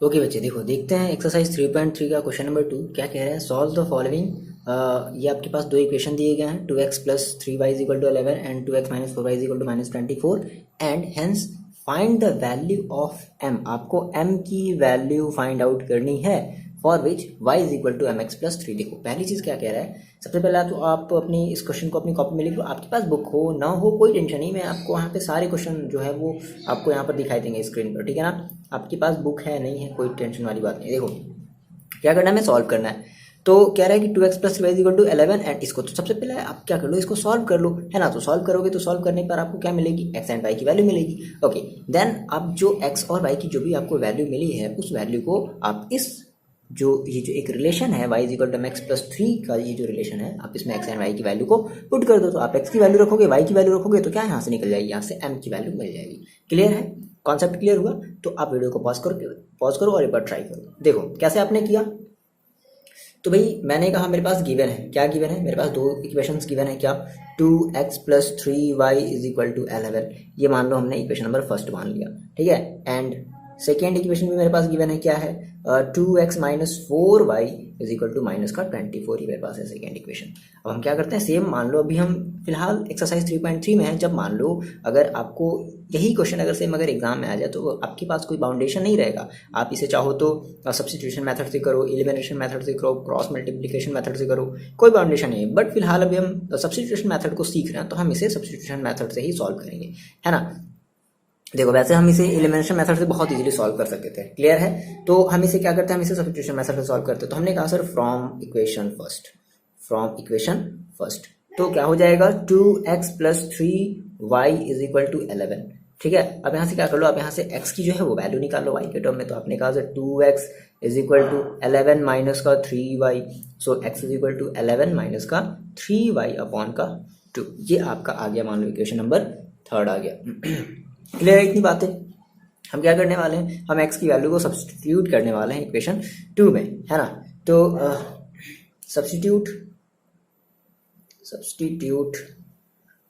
Okay बच्चे, देखो देखते हैं एक्सरसाइज 3.3 का क्वेश्चन नंबर 2 क्या कह रहा है। Solve the following. ये आपके पास दो इक्वेशन दिए गए हैं, 2x plus 3y is equal to 11 and 2x minus 4y is equal to minus 24 and hence find the value of m। आपको m की वैल्यू फाइंड आउट करनी है for which y is equal to m x plus 3। देखो पहली चीज़ क्या कह रहा है, सबसे पहला तो आप अपनी इस क्वेश्चन को अपनी कॉपी में लिख लो। आपके पास बुक हो ना हो कोई टेंशन नहीं, मैं आपको यहाँ पे सारे क्वेश्चन जो है वो आपको यहाँ पर दिखाई देंगे स्क्रीन पर, ठीक है ना। आपके पास बुक है नहीं है कोई टेंशन वाली बात नहीं। देखो क्या करना है, हमें सॉल्व करना है। तो कह रहा है कि 2x plus 3y equal to 11 and इसको तो सबसे पहले आप क्या कर लो, इसको सॉल्व कर लो, है ना। तो सॉल्व करोगे तो सॉल्व करने पर आपको क्या मिलेगी, x एंड y की वैल्यू मिलेगी। ओके देन अब जो x और y की जो भी आपको वैल्यू मिली है उस वैल्यू को आप इस ये जो एक रिलेशन है y is equal to x plus 3 का ये जो रिलेशन है, आप इसमें x एंड y की वैल्यू को पुट कर दो। तो आप x की वैल्यू रखोगे, y की वैल्यू रखोगे तो क्या यहाँ से निकल जाएगी, यहाँ से m की वैल्यू मिल जाएगी। क्लियर है, कॉन्सेप्ट क्लियर हुआ। तो आप वीडियो को पॉज करो और एक बार ट्राई करो। देखो कैसे आपने किया। तो भाई मैंने कहा मेरे पास गिवन है, क्या गिवन है, मेरे पास दो इक्वेशंस गिवन है, क्या 2x plus 3y is equal to 11। ये मान लो हमने इक्वेशन नंबर फर्स्ट मान लिया, ठीक है। एंड सेकेंड इक्वेशन भी मेरे पास गिवन है, क्या है 2x minus 4y is equal to minus का 24। ही मेरे पास है सेकेंड इक्वेशन। अब हम क्या करते हैं, सेम मान लो अभी हम फिलहाल एक्सरसाइज 3.3 में है। जब मान लो अगर आपको यही क्वेश्चन अगर सेम अगर एग्जाम में आ जाए तो आपके पास कोई बाउंडेशन नहीं रहेगा। आप इसे चाहो तो सब्स्टिट्यूशन मेथड से करो, एलिमिनेशन मेथड से करो, क्रॉस मल्टीप्लिकेशन मेथड से करो, कोई बाउंडेशन नहीं है। बट फिलहाल अभी हम सब्स्टिट्यूशन मेथड को सीख रहे हैं तो हम इसे सब्स्टिट्यूशन मेथड से ही सॉल्व करेंगे, है ना। देखो वैसे हम इसे एलिमिनेशन मेथड से बहुत इजीली सॉल्व कर सकते थे, क्लियर है। तो हम इसे क्या करते हैं, हम इसे सब्स्टिट्यूशन मेथड से सॉल्व करते हैं। तो हमने कहा सर फ्रॉम इक्वेशन फर्स्ट, तो क्या हो जाएगा 2x plus 3y is equal to 11, ठीक है। अब यहाँ से क्या कर लो, आप यहाँ से x की जो है वो वैल्यू निकाल लो y के टर्म में। तो आपने कहा sir 2x is equal to 11 minus का 3y, so x is equal to 11 minus का 3y अपॉन का 2। ये आपका आ गया, मान लो इक्वेशन नंबर थर्ड आ गया। क्लियर है इतनी बातें। हम क्या करने वाले हैं, हम x की वैल्यू को सब्स्टिट्यूट करने वाले हैं इक्वेशन 2 में, है ना। तो substitute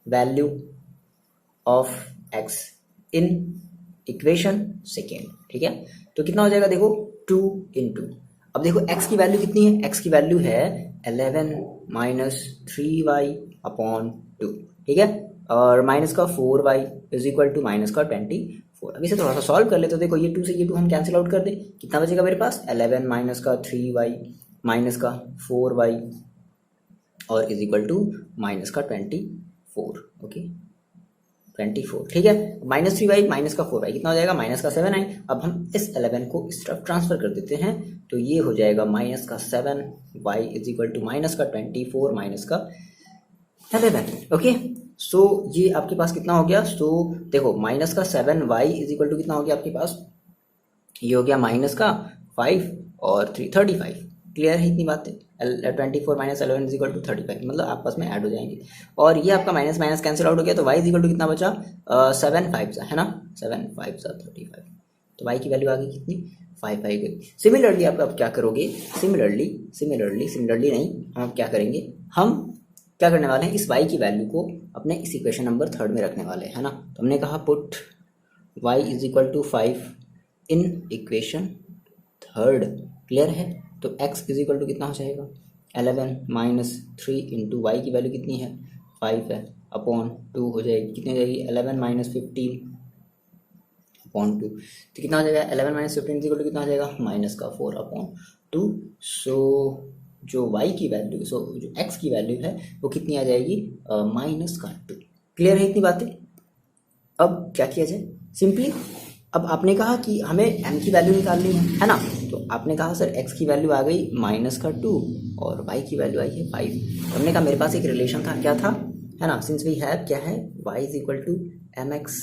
value of x in equation second, ठीक है। तो कितना हो जाएगा, देखो 2 इंटू, अब देखो x की वैल्यू कितनी है, x की वैल्यू है 11 माइनस 3y अपॉन 2, ठीक है। और माइनस का 4y is equal to minus का 24। अब इसे थोड़ा सा सॉल्व कर ले। तो देखो ये 2 से ये 2 हम कैंसिल आउट कर दें, कितना बचेगा मेरे पास 11 माइनस का 3y माइनस का 4y और इज इक्वल टू माइनस का 24। ओके 24, ठीक है। माइनस 3y माइनस का 4y कितना हो जाएगा, माइनस का 7i। अब हम इस 11 को इस तरफ ट्रांसफर कर देते हैं, तो ये हो जाएगा माइनस का 7y is equal to minus का 24 माइनस का 11। ओके सो ये आपके पास कितना हो गया, सो देखो माइनस का 7y इज इक्वल टू कितना हो गया आपके पास, ये हो गया माइनस का 5 और 3 35। क्लियर है इतनी बातें। 24 माइनस 11 इज इक्वल टू 35, मतलब आपस में ऐड हो जाएंगे। और ये आपका माइनस माइनस कैंसिल आउट हो गया, तो y इज इक्वल टू कितना बचा 7 5 है ना, 7 5 35। तो y की वैल्यू आ गई कितनी 5 आई गई। सिमिलरली आप अब क्या करोगे, सिमिलरली नहीं, हम क्या करेंगे, हम क्या करने वाले हैं, इस y की वैल्यू को अपने इस इक्वेशन नंबर थर्ड में रखने वाले हैं, है ना। तो हमने कहा put y is equal to 5 in equation third, clear है। तो x इज इक्वल टू कितना हो जाएगा 11 माइनस 3 इंटू वाई की वैल्यू कितनी है 5 है अपॉन 2 हो जाएगी, कितनी हो जाएगी 11 माइनस 15 अपॉन 2। तो कितना हो जाएगा 11 माइनस 15 इज इक्वल टू कितना हो जाएगा माइनस का 4 अपॉन 2। सो जो y की वैल्यू, सो जो x की वैल्यू है वो कितनी आ जाएगी माइनस का 2। क्लियर है इतनी बातें। अब क्या किया जाए, सिंपली अब आपने कहा कि हमें m की वैल्यू निकालनी है ना। तो आपने कहा सर x की वैल्यू आ गई माइनस का 2 और y की वैल्यू आई है 5। हमने कहा मेरे पास एक रिलेशन था, क्या था, है ना, सिंस वी हैव क्या है y is equal to m x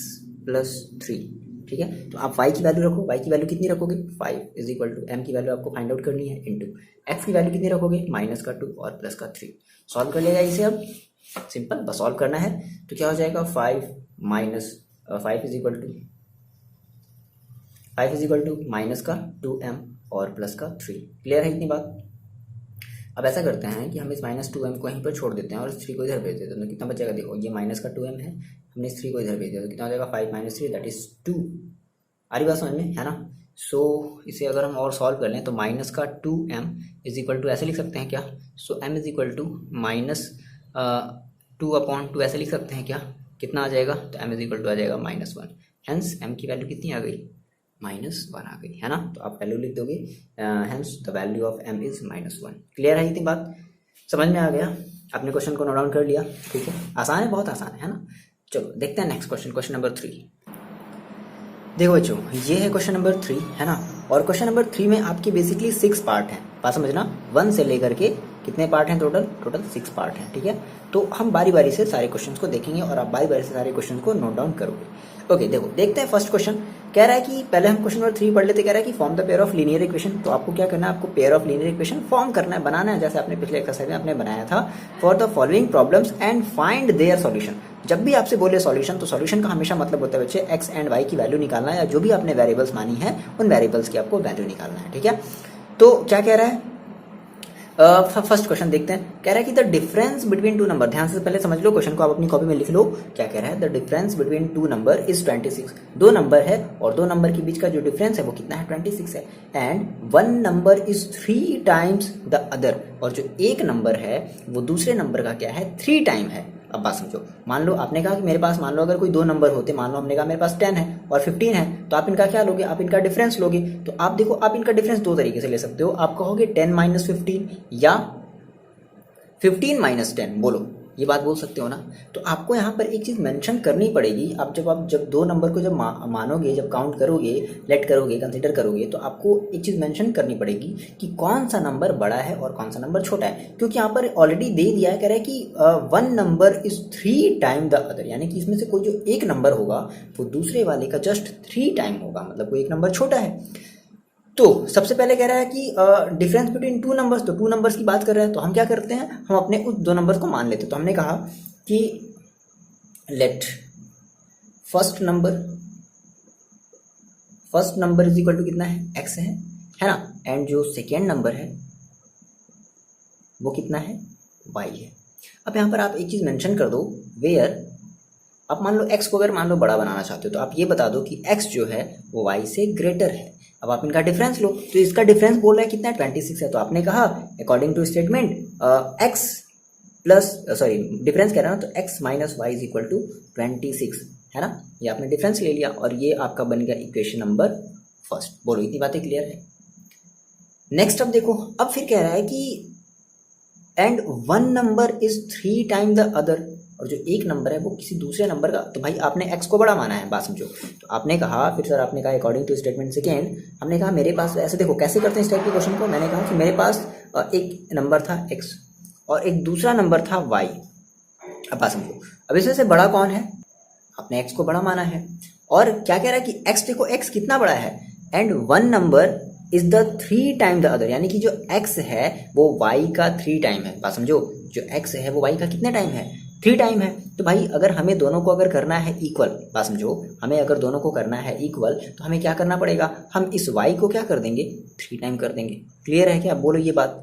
plus 3, ठीक है। तो आप y की वैल्यू रखो, y की वैल्यू कितनी रखोगे 5 इज इक्वल टू m की वैल्यू आपको फाइंड आउट करनी है इंटू x की वैल्यू कितनी रखोगे माइनस का 2 और प्लस का 3। सॉल्व कर लेगा इसे, अब सिंपल बस सॉल्व करना है। तो क्या हो जाएगा 5 minus 5 is equal to minus का 2m और प्लस का 3। क्लियर है इतनी बात। अब ऐसा करते हैं कि हम इस माइनस 2m को यहीं पर छोड़ देते हैं और इस 3 को इधर भेज देते हैं। तो कितना बचेगा, देखो ये माइनस का 2m है, हमने इस 3 को इधर भेज दिया तो कितना हो जाएगा 5 माइनस 3 दैट इज 2। आ रही बात समझ में, है ना। सो इसे अगर हम और सॉल्व कर लें तो माइनस का 2m इज इक्वल टू ऐसे लिख सकते हैं क्या? So m is equal to minus 2/2 ऐसे लिख सकते हैं क्या? कितना आ जाएगा? तो m इज इक्वल टू आ जाएगा -1। हेंस m की वैल्यू कितनी आ गई? -1 आ गई, है ना? तो आप वैल्यू लिख दोगे, hence the value of m is -1। Clear है इतनी बात? समझ में आ गया? आपने क्वेश्चन को नोट डाउन कर लिया, ठीक है? आसान है, बहुत आसान है ना? चलो देखते हैं नेक्स्ट क्वेश्चन, क्वेश्चन नंबर 3। देखो बच्चों, ये है क्वेश्चन नंबर 3, है ना? और क्वेश्चन नंबर 3 में आपकी बेसिकली 6 पार्ट हैं, बात समझना। 1 से लेकर के कितने पार्ट हैं? टोटल 6 पार्ट हैं, ठीक है? तो हम बारी बारी से सारे क्वेश्चंस को देखेंगे और आप बारी बारी से सारे क्वेश्चंस को नोट डाउन करोगे। ओके, देखो देखते हैं फर्स्ट क्वेश्चन। कह रहा है कि पहले हम क्वेश्चन नंबर 3 पढ़ लेते। कह रहा है कि form the pair of linear equation. तो आपको क्या करना है? आपको pair of linear equation form करना है, बनाना है, जैसे आपने पिछले एक्सरसाइज में आपने बनाया था। For the following problems and find their solution. जब भी आपसे बोले सॉल्यूशन, तो सॉल्यूशन का हमेशा मतलब होता है बच्चे एक्स एंड वाई की वैल्यू निकालना है, या जो भी आपने वेरिएबल्स मानी है उन वेरिएबल्स की आपको वैल्यू निकालना है, ठीक है? तो क्या कह रहा है? फर्स्ट क्वेश्चन देखते हैं। कह रहा है कि the difference between two number, ध्यान से पहले समझ लो क्वेश्चन को, आप अपनी कॉपी में लिख लो। क्या कह रहा है? The difference between two number is 26। दो नंबर है और दो नंबर के बीच का जो डिफरेंस है वो कितना है? 26 है। And one number is 3 times the other, और जो एक नंबर है वो दूसरे नंबर का क्या है? 3 टाइम है। अब बात समझो, मान लो आपने कहा कि मेरे पास, मान लो अगर कोई दो नंबर होते, मान लो हमने कहा मेरे पास 10 है और 15 है, तो आप इनका क्या लोगे? आप इनका डिफरेंस लोगे। तो आप देखो, आप इनका डिफरेंस दो तरीके से ले सकते हो। आप कहोगे 10 - 15 या 15 - 10, बोलो, ये बात बोल सकते हो ना? तो आपको यहाँ पर एक चीज़ मेंशन करनी पड़ेगी। आप जब दो नंबर को जब मानोगे, जब काउंट करोगे, लेट करोगे, कंसीडर करोगे, तो आपको एक चीज़ मेंशन करनी पड़ेगी कि कौन सा नंबर बड़ा है और कौन सा नंबर छोटा है। क्योंकि यहाँ पर ऑलरेडी दे दिया है, कह रहा है कि one number is 3 time the other, यानी कि इसमें से कोई जो एक नंबर होगा वो दूसरे वाले का जस्ट 3 टाइम होगा, मतलब कोई एक नंबर छोटा है। तो सबसे पहले कह रहा है कि डिफरेंस बिटवीन टू नंबर्स, तो टू नंबर्स की बात कर रहा है, तो हम क्या करते हैं? हम अपने उस दो नंबर्स को मान लेते हैं। तो हमने कहा कि let first number is equal to कितना है? एक्स है ना? एंड जो सेकेंड नंबर है वो कितना है? वाई है। अब यहाँ पर आप एक चीज़ मेंशन कर दो, वेयर आप मान लो एक्स को अगर मान लो बड़ा बनाना चाहते हो, तो आप ये बता दो कि एक्स जो है वो वाई से ग्रेटर है। अब आप इनका डिफरेंस लो, तो इसका डिफरेंस बोल रहा है कितना है? 26 है। तो आपने कहा according to statement x plus, sorry difference कह रहा है ना, तो x minus y is equal to 26, है ना? ये आपने डिफरेंस ले लिया और ये आपका बन गया इक्वेशन नंबर फर्स्ट। बोलो, इतनी बातें क्लियर है? नेक्स्ट अब देखो, अब फिर कह रहा है कि and one number is 3 time the other, और जो एक नंबर है वो किसी दूसरे नंबर का, तो भाई आपने x को बड़ा माना है, बात समझो। तो आपने कहा, फिर सर आपने कहा अकॉर्डिंग टू स्टेटमेंट सेकेंड, हमने कहा मेरे पास, ऐसे देखो कैसे करते हैं इस टाइप के क्वेश्चन को। मैंने कहा कि मेरे पास एक नंबर था x और एक दूसरा नंबर था y। अब बात समझो, अब इसमें से बड़ा कौन है? आपने x को बड़ा माना है। और क्या कह रहा है कि x, देखो x कितना बड़ा है, and one number is the 3 time the other, यानी कि जो x है वो y का 3 टाइम है। बात समझो, जो x है वो y का कितने टाइम है? 3 टाइम है। तो भाई अगर हमें दोनों को अगर करना है इक्वल, बात समझो, हमें अगर दोनों को करना है इक्वल, तो हमें क्या करना पड़ेगा? हम इस y को क्या कर देंगे? 3 टाइम कर देंगे। क्लियर है क्या? बोलो ये बात।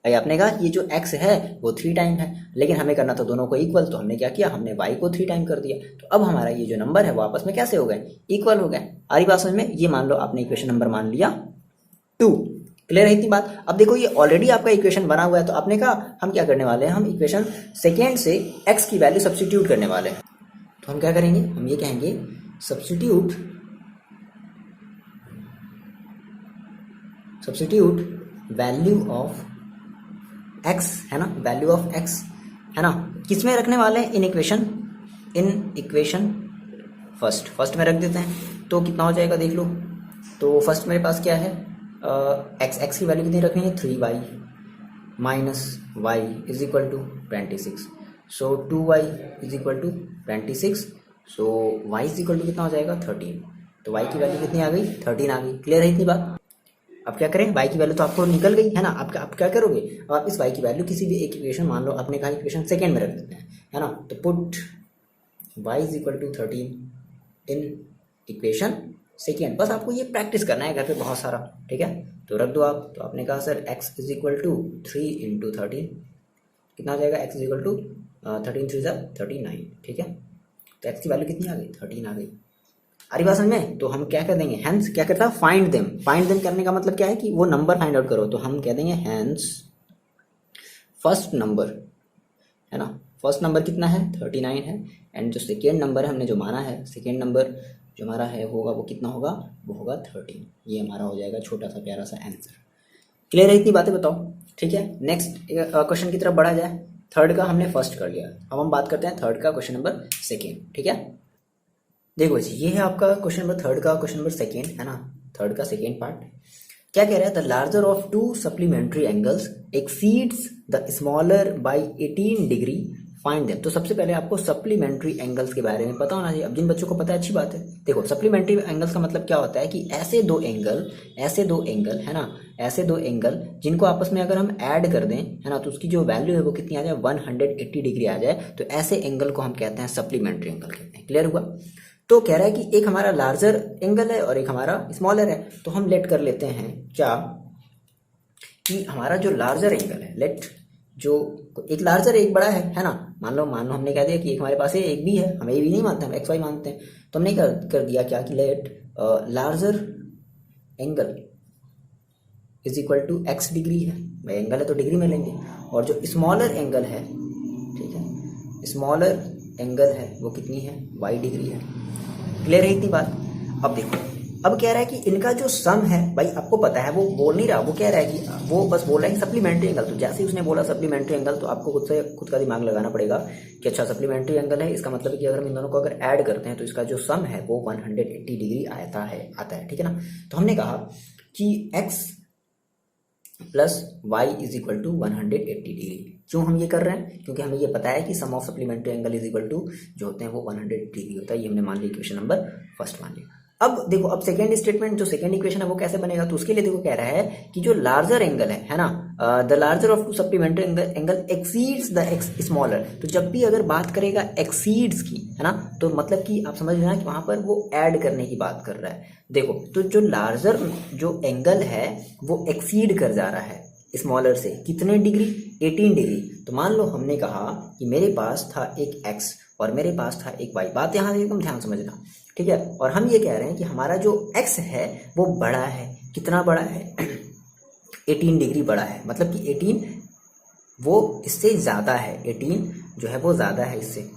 भाई आपने कहा ये जो x है वो 3 टाइम है, लेकिन हमें करना था दोनों को इक्वल, तो हमने क्या किया? हमने y को 3 टाइम कर दिया। तो अब हमारा ये जो नंबर है वो आपस में कैसे हो गए? इक्वल हो गए। आ रही बात समझ में? ये मान लो आपने इक्वेशन नंबर मान लिया 2। क्लियर है इतनी बात? अब देखो, ये ऑलरेडी आपका इक्वेशन बना हुआ है, तो आपने कहा हम क्या करने वाले हैं? हम इक्वेशन सेकेंड से x की वैल्यू सब्स्टिट्यूट करने वाले हैं। तो हम क्या करेंगे? हम ये कहेंगे सब्स्टिट्यूट वैल्यू ऑफ x, है ना? वैल्यू ऑफ x, है ना? किस में रखने वाले हैं? इन इक्वेशन फर्स्ट में रख देते हैं। तो कितना हो जाएगा देख लो। तो फर्स्ट मेरे पास क्या है? x की वैल्यू कितनी रखनी है? 3y minus y is equal to 26। So 2y is equal to 26। So y is equal to कितना हो जाएगा? 13। तो y की वैल्यू कितनी आ गई? 13 आ गई। क्लियर है इतनी बात? अब क्या करें? y की वैल्यू तो आपको निकल गई, है ना? आप क्या करोगे? अब आप इस y की वैल्यू किसी भी एक इक्वेशन, मान लो आपने कहा इक्वेशन सेकेंड में रख देते हैं, है ना? तो put y is equal to 13 in equation second. बस आपको ये प्रैक्टिस करना है घर पे बहुत सारा, ठीक है? तो रख दो आप। तो आपने कहा sir x is equal to 3 into 13, कितना आ जाएगा? x इज इक्वल टू 13 3 39, ठीक है? तो x की वैल्यू कितनी आ गई? 13 आ गई। आ रही बात समझ में? तो हम क्या कर देंगे, हैंस क्या करता है, फाइंड देम। फाइंड देम करने का मतलब क्या है कि वो नंबर फाइंड आउट करो, तो हम कह देंगे हैंस फर्स्ट नंबर, है ना, फर्स्ट नंबर कितना है 39 है, एंड जो सेकेंड नंबर है हमने जो माना है, सेकेंड नंबर जो हमारा है होगा वो कितना होगा, वो होगा 13। ये हमारा हो जाएगा छोटा सा प्यारा सा आंसर। क्लियर है इतनी बातें, बताओ। ठीक है, नेक्स्ट क्वेश्चन की तरफ बढ़ा जाए। थर्ड का हमने फर्स्ट कर लिया, अब हम बात करते हैं थर्ड का क्वेश्चन नंबर सेकेंड। ठीक है, देखो जी, ये है आपका क्वेश्चन नंबर थर्ड का क्वेश्चन नंबर सेकेंड, है ना, थर्ड का सेकेंड पार्ट। क्या कह रहा है, the larger of to supplementary angles exceeds the smaller by 18 degree, find them. तो सबसे पहले आपको सप्लीमेंट्री एंगल्स के बारे में पता होना चाहिए। अब जिन बच्चों को पता है अच्छी बात है। देखो, सप्लीमेंट्री एंगल्स का मतलब क्या होता है कि ऐसे दो एंगल है ना, ऐसे दो एंगल जिनको आपस में अगर हम ऐड कर दें, है ना, तो उसकी जो वैल्यू है वो कितनी आ जाए, 180 डिग्री आ जाए, तो ऐसे एंगल को हम कहते हैं सप्लीमेंट्री एंगल कहते हैं। क्लियर हुआ? तो कह रहा है कि एक हमारा लार्जर एंगल है और एक हमारा स्मॉलर है, तो हम लेट कर लेते हैं क्या कि हमारा जो लार्जर एंगल है, लेट जो एक लार्जर एक बड़ा है ना, मान लो हमने कह दिया कि एक हमारे पास है एक भी है, हम ए भी नहीं मानते, हम एक्स वाई मानते हैं, तो हमने कर दिया क्या कि let larger angle is equal to x degree है, भाई एंगल है तो डिग्री में लेंगे, और जो स्मॉलर एंगल है, ठीक है, स्मॉलर एंगल है वो कितनी है, वाई डिग्री है। क्लियर है इतनी बात? अब देखो, अब कह रहा है कि इनका जो सम है, भाई आपको पता है, वो बोल नहीं रहा, वो कह रहा है कि वो बस बोल रहा है कि सप्लीमेंट्री एंगल। तो जैसे ही उसने बोला सप्लीमेंट्री एंगल, तो आपको खुद का दिमाग लगाना पड़ेगा कि अच्छा सप्लीमेंट्री एंगल है, इसका मतलब है कि अगर हम इन दोनों को अगर ऐड करते हैं तो इसका जो सम है वो 180 डिग्री आता है, ठीक है ना। तो हमने कहा कि x plus y is equal to 180 degree. क्यों हम ये कर रहे हैं? क्योंकि हमें ये पता है कि sum of supplementary angle is equal to जो होते हैं वो 180 डिग्री होता है। ये हमने मान लिया, इक्वेशन नंबर फर्स्ट मान लिया। अब देखो, अब सेकेंड स्टेटमेंट जो सेकेंड इक्वेशन है वो कैसे बनेगा, तो उसके लिए देखो कह रहा है कि जो लार्जर एंगल है ना, the larger of to supplementary angle exceeds the x smaller. तो जब भी अगर बात करेगा एक्सीड्स की, है ना, तो मतलब कि आप समझ लेना कि वहां पर वो ऐड करने की बात कर रहा है। देखो, तो जो लार्जर जो एंगल है वो एक्सीड कर जा रहा है स्मॉलर से, कितने डिग्री, 18 डिग्री। तो मान लो हमने कहा कि मेरे पास था एक x और मेरे पास था एक y, बात यहाँ से एकदम ध्यान समझना, ठीक है। और हम ये कह रहे हैं कि हमारा जो x है वो बड़ा है, कितना बड़ा है 18 डिग्री बड़ा है, मतलब कि 18 वो इससे ज़्यादा है, 18 जो है वो ज़्यादा है इससे।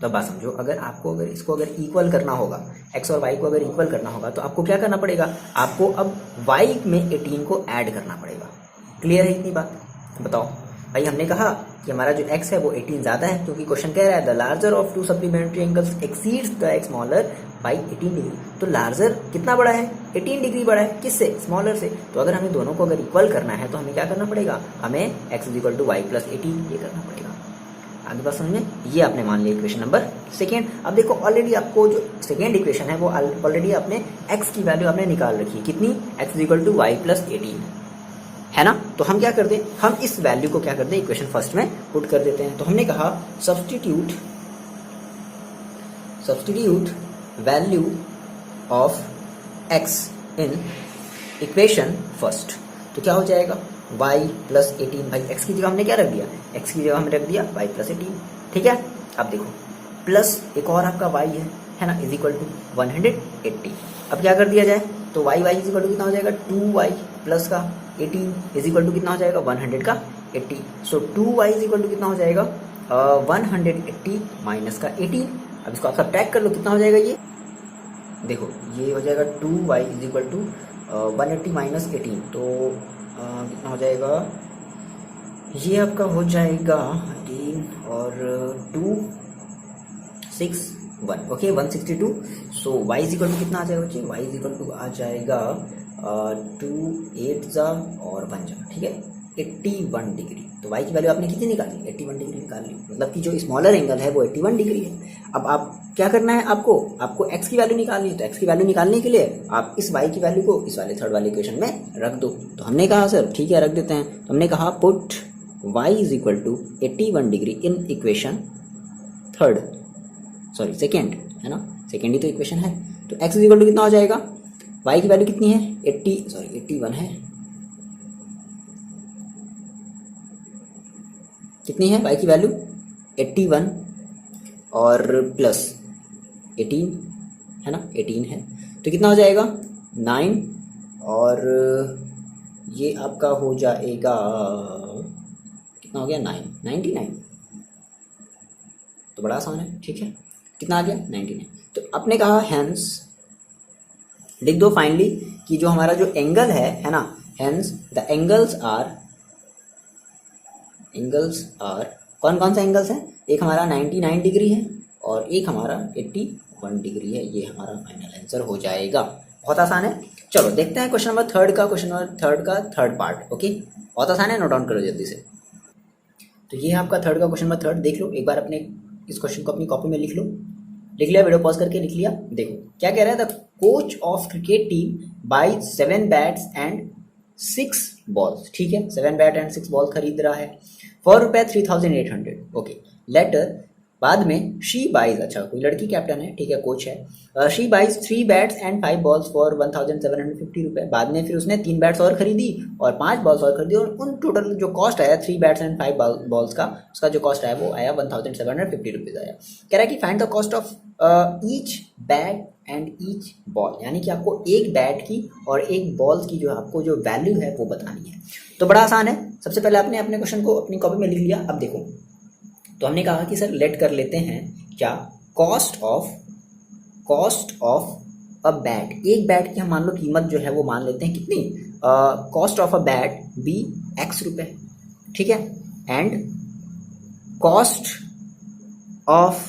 तो बात समझो, अगर आपको अगर इसको अगर इक्वल करना होगा, x और y को अगर इक्वल करना होगा, तो आपको क्या करना पड़ेगा, आपको अब y में 18 को ऐड करना पड़ेगा। क्लियर है इतनी बात? बताओ भाई, हमने कहा कि हमारा जो x है वो 18 ज़्यादा है, क्योंकि क्वेश्चन कह रहा है the larger of to supplementary angles exceeds the x smaller by 18 degree. तो लार्जर कितना बड़ा है, 18 डिग्री बड़ा है, किससे, स्मॉलर से। तो अगर हमें दोनों को अगर इक्वल करना है तो हमें क्या करना पड़ेगा, हमें x is equal to y plus 18 ये करना पड़ेगा। आगे बात समझ में? ये आपने मान लिया इक्वेशन नंबर सेकेंड। अब देखो, ऑलरेडी आपको जो सेकेंड इक्वेशन है वो ऑलरेडी आपने x की वैल्यू आपने निकाल रखी है, कितनी, x is equal to y plus 18, है ना। तो हम क्या कर दें, हम इस वैल्यू को क्या कर दें, इक्वेशन फर्स्ट में पुट कर देते हैं। तो हमने कहा substitute value of x in equation first. तो क्या हो जाएगा, y प्लस 18, भाई x की जगह हमने क्या रख दिया, x की जगह हमने रख दिया y प्लस 18, ठीक है। अब देखो, प्लस एक और आपका y है ना, इज इक्वल टू 180। अब क्या कर दिया जाए, तो y इज इक्वल टू कितना हो जाएगा, 2y प्लस का 18 इज इक्वल टू कितना हो जाएगा, 100 का 80। सो 2y इज इक्वल टू कितना हो जाएगा, 180 माइनस का 18। अब इसको आप सब्ट्रैक्ट कर लो, कितना हो जाएगा ये, देखो ये हो जाएगा 2y is equal to 180 minus 18, तो कितना हो जाएगा, ये आपका हो जाएगा 18 और 2 6 1, okay 162। So y is equal to कितना आ जाएगा बच्चे, y इज इक्वल टू आ जाएगा 2 8 जा और 1 जा, ठीक है, 81 डिग्री। तो y की वैल्यू आपने कितनी निकाली, 81 डिग्री निकाल ली, मतलब कि जो स्मॉलर एंगल है वो 81 डिग्री है। अब आप क्या करना है, आपको x की वैल्यू निकालनी है। तो x की वैल्यू निकालने के लिए आप इस y की वैल्यू को इस वाले थर्ड वाले इक्वेशन में रख दो। तो हमने कहा सर ठीक है रख देते हैं, तो हमने कहा put y is equal to 81 degree in equation second, है ना, सेकेंड ही तो इक्वेशन है। तो x इज इक्वल टू कितना हो जाएगा, y की वैल्यू कितनी है, 81 है, कितनी है y की वैल्यू 81 और प्लस 18, है ना, 18 है, तो कितना हो जाएगा 9, और ये आपका हो जाएगा, कितना हो गया 9, 99, तो बड़ा आसान है, ठीक है, कितना आ गया 99। तो आपने कहा हैंस, लिख दो फाइनली कि जो हमारा जो एंगल है ना, हैंस द एंगल्स आर कौन कौन सा एंगल्स है, एक हमारा 99 डिग्री है और एक हमारा 81 डिग्री है, ये हमारा फाइनल आंसर हो जाएगा। बहुत आसान है। चलो देखते हैं क्वेश्चन नंबर थर्ड का थर्ड पार्ट। ओके, बहुत आसान है, नोट डाउन करो जल्दी से। तो ये है आपका थर्ड का क्वेश्चन नंबर थर्ड, देख लो एक बार अपने इस क्वेश्चन को अपनी कॉपी में लिख लो। लिख लिया, वीडियो पॉज करके लिख लिया। देखो क्या कह रहा है, the coach of cricket team buy 7 bats and 6 balls, ठीक है, 7 बैट एंड 6 बॉल खरीद रहा है फॉर रुपए 3800। ओके, लेटर बाद में शी बाइज, अच्छा कोई लड़की कैप्टन है, ठीक है, कोच है, she buys 3 bats and 5 balls for 1750 रुपए। बाद में फिर उसने 3 बैट्स और खरीदी और 5 बॉल्स और खरीदी, और उन टोटल जो कॉस्ट आया 3 बैट्स एंड 5 बॉल्स का, उसका जो कॉस्ट आया वो आया 1750 रुपीज आया। कह रहा है कि find the cost of each bat and each ball, यानी कि आपको एक बैट की और एक बॉल की जो आपको जो वैल्यू है वो बतानी है। तो बड़ा आसान है, सबसे पहले आपने अपने क्वेश्चन को अपनी कॉपी में लिख लिया। अब देखो, तो हमने कहा कि सर लेट कर लेते हैं क्या, कॉस्ट ऑफ अ बैट, एक बैट की हम मान लो कीमत जो है वो मान लेते हैं कितनी, cost of a bat be x रुपए, ठीक है, and cost of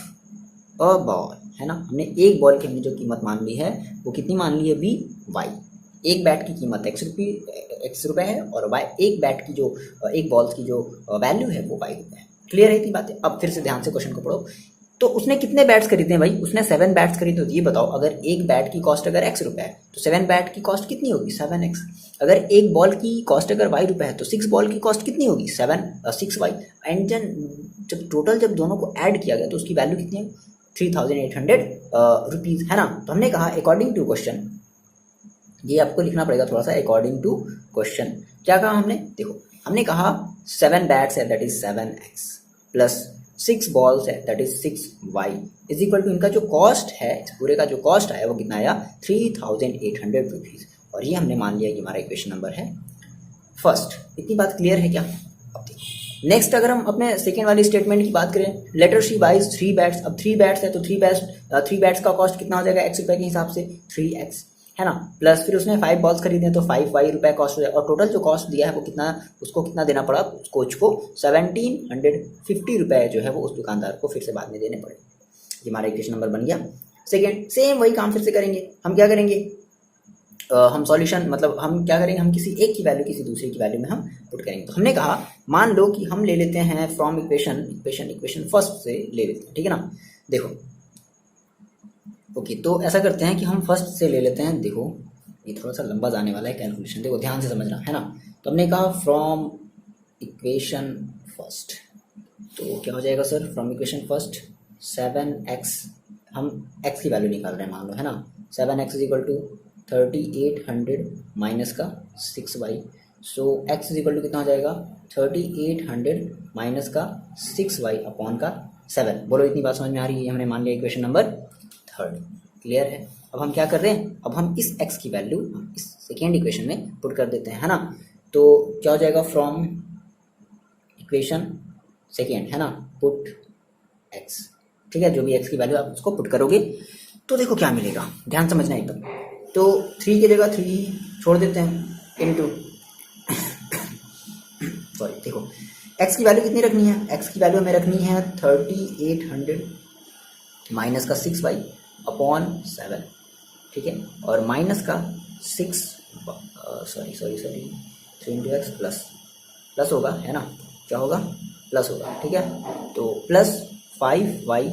a ball, है ना, हमने एक बॉल की हमने जो कीमत मान ली है वो कितनी मान ली है, बी y, एक बैट की कीमत x रुपए है और y, एक बैट की जो एक बॉल की जो वैल्यू है वो y रुपए है। क्लियर है इतनी बातें। अब फिर से ध्यान से क्वेश्चन को पढ़ो। तो उसने कितने बैट्स खरीदे भाई, उसने 7 बैट्स खरीदे। तो ये बताओ, अगर एक बैट की कॉस्ट अगर x रुपए है तो 7 बैट की कॉस्ट कितनी होगी, 7x। अगर एक बॉल की कॉस्ट अगर y रुपए है तो 6 बॉल की कॉस्ट कितनी होगी, 6y। एंड जब टोटल जब दोनों को ऐड किया गया तो उसकी वैल्यू कितनी है, 3800 रुपीज़, है ना। तो हमने कहा अकॉर्डिंग टू क्वेश्चन, ये आपको लिखना पड़ेगा थोड़ा सा, अकॉर्डिंग टू क्वेश्चन क्या कहा हमने, देखो हमने कहा 7 बैट्स है that is 7x plus 6 balls है that is 6y is equal to इनका जो कॉस्ट है, पूरे का जो कॉस्ट आया वो कितना आया, 3800 रुपीज़। और ये हमने मान लिया कि हमारा इक्वेशन नंबर है फर्स्ट। इतनी बात क्लियर है क्या। अब देखो नेक्स्ट, अगर हम अपने सेकेंड वाली स्टेटमेंट की बात करें, लेटर शी बाइज 3 बैट्स। अब 3 बैट्स है तो 3 बैट्स का कॉस्ट कितना हो जाएगा, x रुपए के हिसाब से 3x, है ना, प्लस फिर उसने 5 बॉल्स खरीदे तो 5y रुपए कॉस्ट हो जाए, और टोटल जो कॉस्ट दिया है वो कितना, उसको कितना देना पड़ा कोच को, 1750 रुपए जो है वो उस दुकानदार को फिर से बाद में देने पड़े। ये हमारा इक्वेशन नंबर बन गया सेकेंड। सेम वही काम फिर से करेंगे, हम क्या करेंगे, हम सॉल्यूशन मतलब हम क्या करेंगे, हम किसी एक की वैल्यू किसी दूसरे की वैल्यू में हम पुट करेंगे। तो हमने कहा मान लो कि हम ले लेते हैं फ्रॉम इक्वेशन फर्स्ट से ले लेते हैं, ठीक है ना। देखो ओके, तो ऐसा करते हैं कि हम फर्स्ट से ले लेते हैं। देखो ये थोड़ा सा लंबा जाने वाला है कैलकुलेशन, देखो ध्यान से समझना, है ना। तो हमने कहा फ्रॉम इक्वेशन फर्स्ट, तो क्या हो जाएगा sir, from equation first 7x, हम x की वैल्यू निकाल रहे हैं मान लो, है ना, 7x is equal to 3800 minus का 6y। So x is equal to कितना हो जाएगा, 3800 माइनस का 6y अपॉन का 7। बोलो इतनी बात समझ में आ रही है। हमने मान लिया इक्वेशन नंबर थर्ड, क्लियर है। अब हम क्या कर रहे हैं, अब हम इस x की वैल्यू इस सेकेंड इक्वेशन में पुट कर देते हैं, है ना। तो क्या हो जाएगा, फ्रॉम इक्वेशन सेकेंड, है ना, पुट x, ठीक है, जो भी x की वैल्यू आप उसको पुट करोगे तो देखो क्या मिलेगा, ध्यान समझना एकदम। तो 3 की जगह 3 छोड़ देते हैं इनटू सॉरी, देखो x की वैल्यू कितनी रखनी है, x की वैल्यू हमें रखनी है 3800 माइनस का 6y अपॉन 7, ठीक है, और माइनस का 6 सॉरी 3 इंटू एक्स प्लस होगा, है ना, क्या होगा, प्लस होगा, ठीक है। तो plus 5y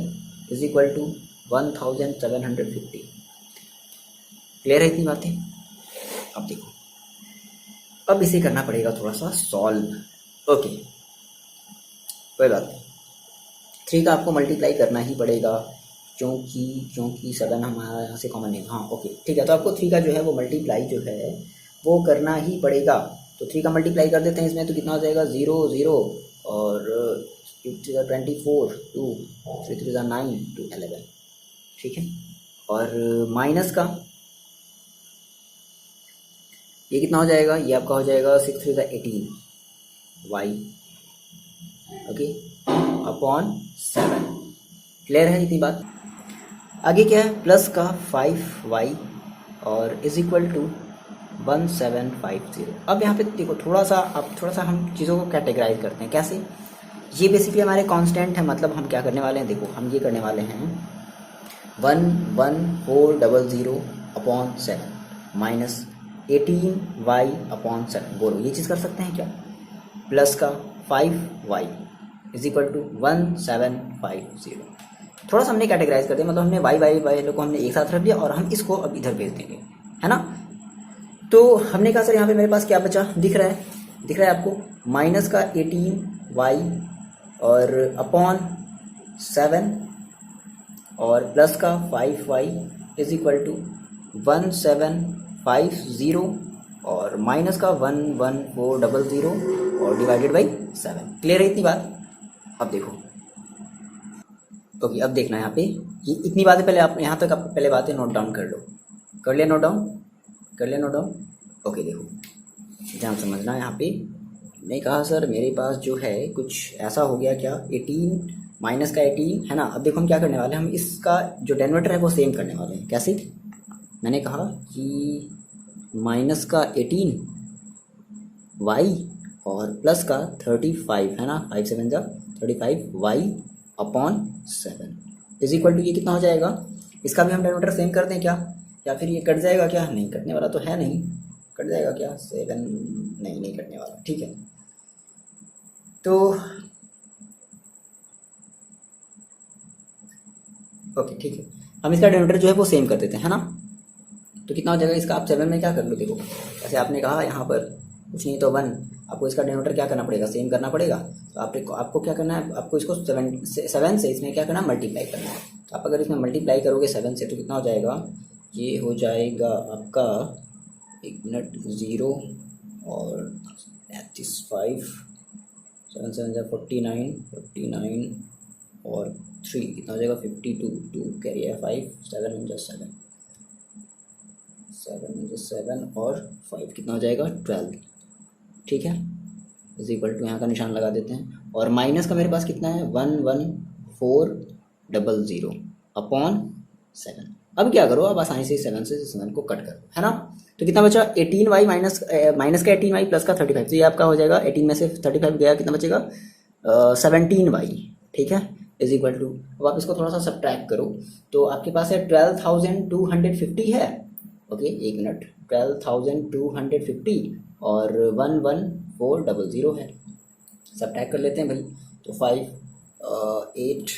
is equal to 1750। Clear है इतनी बातें। अब देखो, अब इसे करना पड़ेगा थोड़ा सा सॉल्व। ओके कोई बात नहीं, 3 का आपको मल्टीप्लाई करना ही पड़ेगा क्योंकि 7 हमारा यहाँ से कॉमन है, हाँ ओके ठीक है। तो आपको 3 का जो है वो मल्टीप्लाई जो है वो करना ही पड़ेगा। तो 3 का मल्टीप्लाई कर देते हैं इसमें, तो कितना हो जाएगा, 0 0 और 24 2 3 3 9 2 11, ठीक है। और माइनस का ये कितना हो जाएगा, ये आपका हो जाएगा 6 3 18 वाई, ओके, अपॉन 7। क्लियर है इतनी बात। आगे क्या है, प्लस का 5y और इज इक्वल टू 1750। अब यहाँ पे देखो थोड़ा सा हम चीज़ों को कैटेगराइज करते हैं। कैसे, ये बेसिकली हमारे कांस्टेंट है, मतलब हम क्या करने वाले हैं, देखो हम ये करने वाले हैं 11400 अपॉन 7 माइनस 18y अपॉन 7। बोलो ये चीज़ कर सकते हैं क्या, प्लस का 5y इज इक्वल टू 1750। थोड़ा सा हमने कैटेगराइज कर दिया, मतलब हमने वाई को हमने एक साथ रख दिया और हम इसको अब इधर भेज देंगे, है ना। तो हमने कहा सर यहाँ पे मेरे पास क्या बचा, दिख रहा है आपको, माइनस का 18y और अपॉन 7 और प्लस का 5y इज इक्वल टू 1750 और माइनस का 11400 और डिवाइडेड बाई 7। क्लियर है इतनी बात। अब देखो ओके, अब देखना यहाँ पे ये इतनी बातें पहले आप यहाँ तक आप पहले बातें नोट डाउन कर लो। कर लिया नोट डाउन। ओके देखो ध्यान समझना, यहाँ पे मैं कहा सर मेरे पास जो है कुछ ऐसा हो गया क्या, 18 माइनस का 18 है ना। अब देखो हम क्या करने वाले हैं, हम इसका जो डेनोमिनेटर है वो सेम करने वाले हैं। कैसे, मैंने कहा कि माइनस का 18 वाई और प्लस का 35 है ना, 5 7 जा 35 y upon 7 is equal to ये कितना हो जाएगा, इसका भी हम डेनोमिनेटर सेम कर दें क्या, या फिर ये कट जाएगा क्या, नहीं कटने वाला तो है नहीं, कट जाएगा क्या 7, नहीं कटने वाला, ठीक है। तो ओके ठीक है, हम इसका डेनोमिनेटर जो है वो सेम कर देते हैं, है ना। तो कितना हो जाएगा इसका, आप 7 में क्या कर लो, देखो जैसे आपने कहा यहाँ पर कुछ नहीं तो 1, आपको इसका डेनोमिनेटर क्या करना पड़ेगा, सेम करना पड़ेगा। तो आपको क्या करना है, आपको इसको 7 से इसमें क्या करना है, मल्टीप्लाई करना है। तो आप अगर इसमें मल्टीप्लाई करोगे 7 से तो कितना हो जाएगा, ये हो जाएगा आपका 1 मिनट 0 और 35 7 7 49 और 3 कितना हो जाएगा 52, 2 कैरी है 5 7 और 5 कितना हो जाएगा 12, ठीक है। इज इक्वल टू यहाँ का निशान लगा देते हैं और माइनस का मेरे पास कितना है 11400 अपॉन 7। अब क्या करो, अब आसानी से 7 से 7 को कट करो, है ना। तो कितना बचा 18y माइनस का 18y प्लस का 35, तो ये आपका हो जाएगा 18 में से 35 गया, कितना बचेगा 17y, ठीक है। इज इक्वल टू, अब आप इसको थोड़ा सा सब्ट्रैक्ट करो तो आपके पास है 12,250 है, ओके एक मिनट 12,250 और 11400 है, सब्ट्रैक्ट कर लेते हैं भाई। तो 5 8